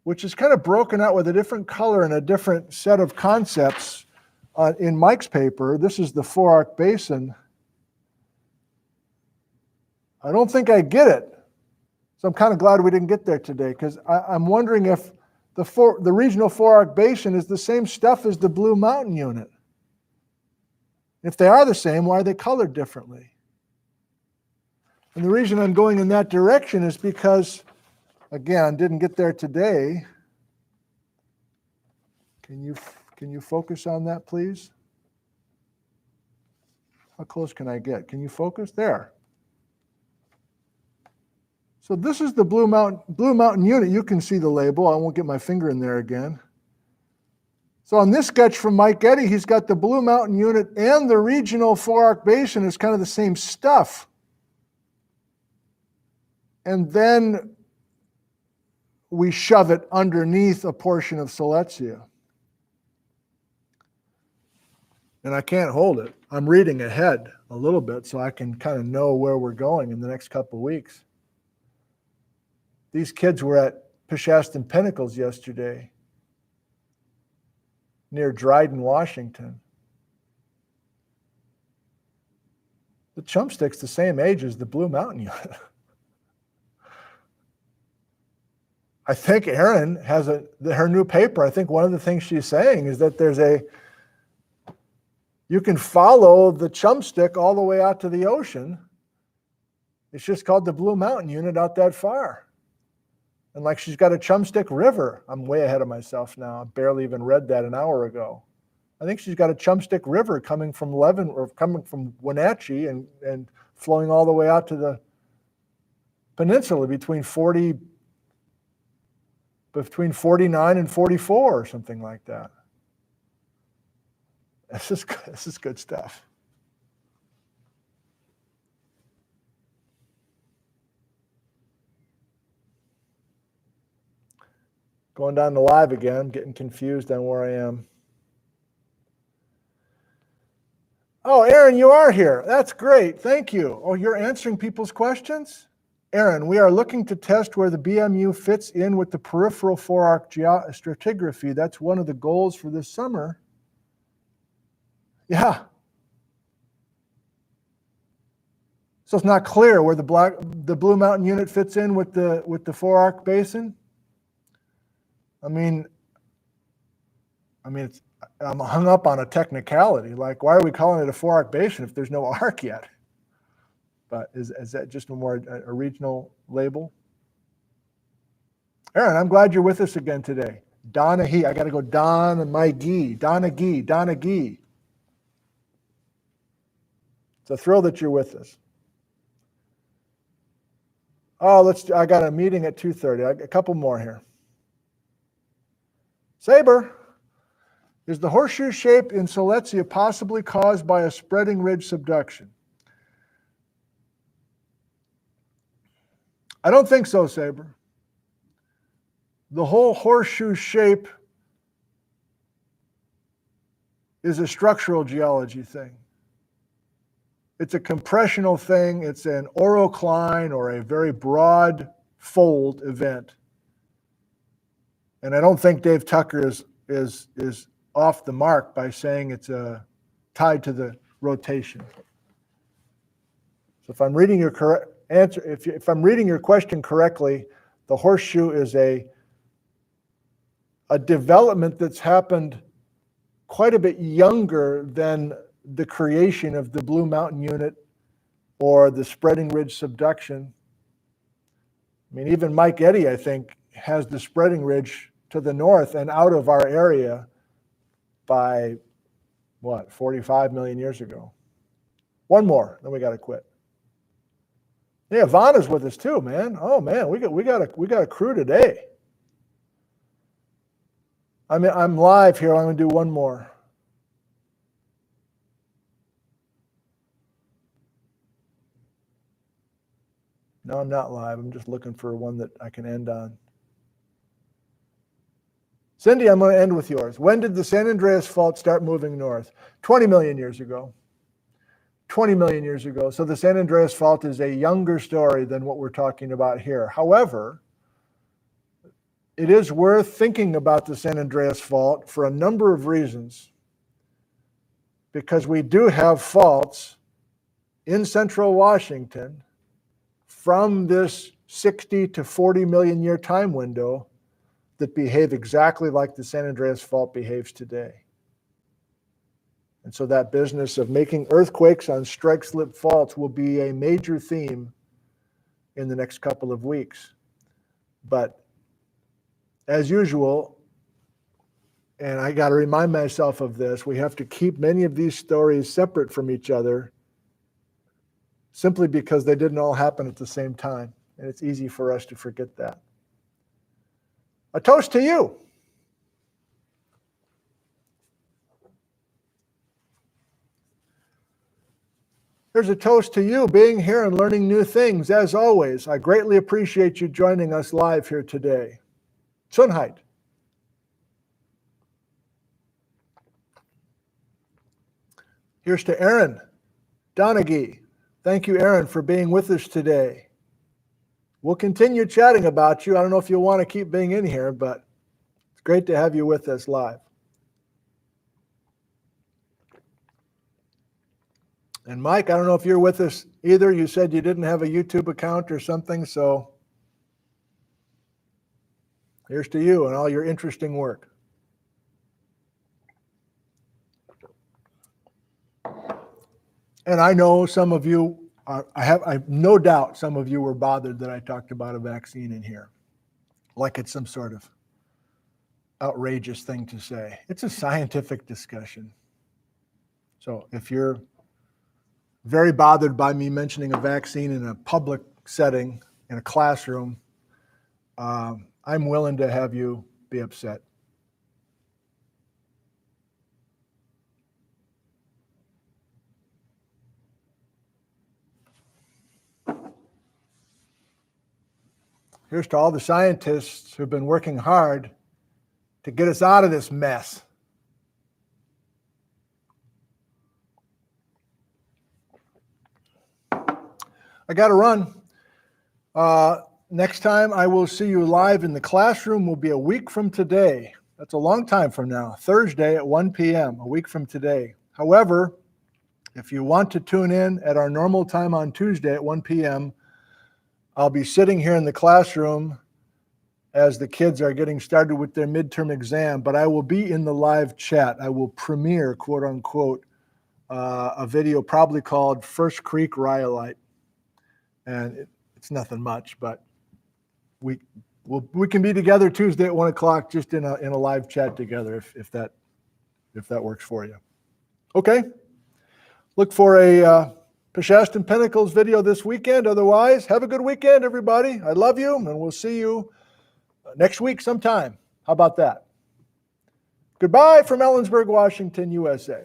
which is kind of broken out with a different color and a different set of concepts in Mike's paper. This is the four-arc basin. I don't think I get it. So I'm kind of glad we didn't get there today, because I'm wondering if the regional four-arc basin is the same stuff as the Blue Mountain Unit. If they are the same, why are they colored differently? And the reason I'm going in that direction is because, again, didn't get there today. Can you focus on that, please? How close can I get? Can you focus? There. So this is the Blue Mountain Unit. You can see the label. I won't get my finger in there again. So on this sketch from Mike Eddy, he's got the Blue Mountain Unit and the regional four-arc basin is kind of the same stuff. And then we shove it underneath a portion of Celestia. And I can't hold it. I'm reading ahead a little bit so I can kind of know where we're going in the next couple of weeks. These kids were at Peshastin Pinnacles yesterday near Dryden, Washington. The Chumpstick's the same age as the Blue Mountain Unit. I think Erin has her new paper. I think one of the things she's saying is that you can follow the Chumpstick all the way out to the ocean. It's just called the Blue Mountain Unit out that far. And like she's got a Chumstick River. I'm way ahead of myself now. I barely even read that an hour ago. I think she's got a Chumstick River coming from Wenatchee and flowing all the way out to the peninsula between 49 and 44 or something like that. This is good stuff. Going down to live again, I'm getting confused on where I am. Oh, Erin, you are here. That's great. Thank you. Oh, you're answering people's questions? Erin, we are looking to test where the BMU fits in with the peripheral four-arc stratigraphy. That's one of the goals for this summer. Yeah. So it's not clear where the Blue Mountain Unit fits in with the four-arc basin? I'm hung up on a technicality. Like, why are we calling it a four-arc basin if there's no arc yet? But is that just a regional label? Erin, I'm glad you're with us again today. Donna He. I got to go Don and my Gee. Donna Gee. It's a thrill that you're with us. Oh, I got a meeting at 2:30. A couple more here. Saber, Is the horseshoe shape in Celestia possibly caused by a spreading ridge subduction? I don't think so, Saber. The whole horseshoe shape is a structural geology thing. It's a compressional thing. It's an orocline or a very broad fold event. And I don't think Dave Tucker is off the mark by saying it's tied to the rotation. So if I'm reading your correct answer, if I'm reading your question correctly, the horseshoe is a development that's happened quite a bit younger than the creation of the Blue Mountain Unit or the spreading ridge subduction. I mean, even Mike Eddy, I think, has the spreading ridge to the north and out of our area by, 45 million years ago. One more, then we got to quit. Yeah, Vanna's with us too, man. Oh man, we got a crew today. I mean, I'm live here. I'm going to do one more. No, I'm not live. I'm just looking for one that I can end on. Cindy, I'm going to end with yours. When did the San Andreas Fault start moving north? 20 million years ago. 20 million years ago. So the San Andreas Fault is a younger story than what we're talking about here. However, it is worth thinking about the San Andreas Fault for a number of reasons, because we do have faults in central Washington from this 60 to 40 million year time window that behave exactly like the San Andreas Fault behaves today. And so that business of making earthquakes on strike-slip faults will be a major theme in the next couple of weeks. But as usual, and I got to remind myself of this, we have to keep many of these stories separate from each other simply because they didn't all happen at the same time. And it's easy for us to forget that. A toast to you. Here's a toast to you being here and learning new things. As always, I greatly appreciate you joining us live here today. Schönheit. Here's to Aaron Donaghy. Thank you, Aaron, for being with us today. We'll continue chatting about you. I don't know if you'll want to keep being in here, but it's great to have you with us live. And Mike, I don't know if you're with us either. You said you didn't have a YouTube account or something, so here's to you and all your interesting work. And I know some of you, I have no doubt some of you were bothered that I talked about a vaccine in here, like it's some sort of outrageous thing to say. It's a scientific discussion. So if you're very bothered by me mentioning a vaccine in a public setting, in a classroom, I'm willing to have you be upset. Here's to all the scientists who've been working hard to get us out of this mess. I got to run. Next time I will see you live in the classroom will be a week from today. That's a long time from now. Thursday at 1 p.m., a week from today. However, if you want to tune in at our normal time on Tuesday at 1 p.m., I'll be sitting here in the classroom as the kids are getting started with their midterm exam, but I will be in the live chat. I will premiere, quote unquote, a video probably called First Creek Rhyolite. And it's nothing much, but we can be together Tuesday at 1 o'clock just in a live chat together if that works for you. Okay. Look for a Peshastin Pinnacles video this weekend. Otherwise, have a good weekend, everybody. I love you, and we'll see you next week sometime. How about that? Goodbye from Ellensburg, Washington, USA.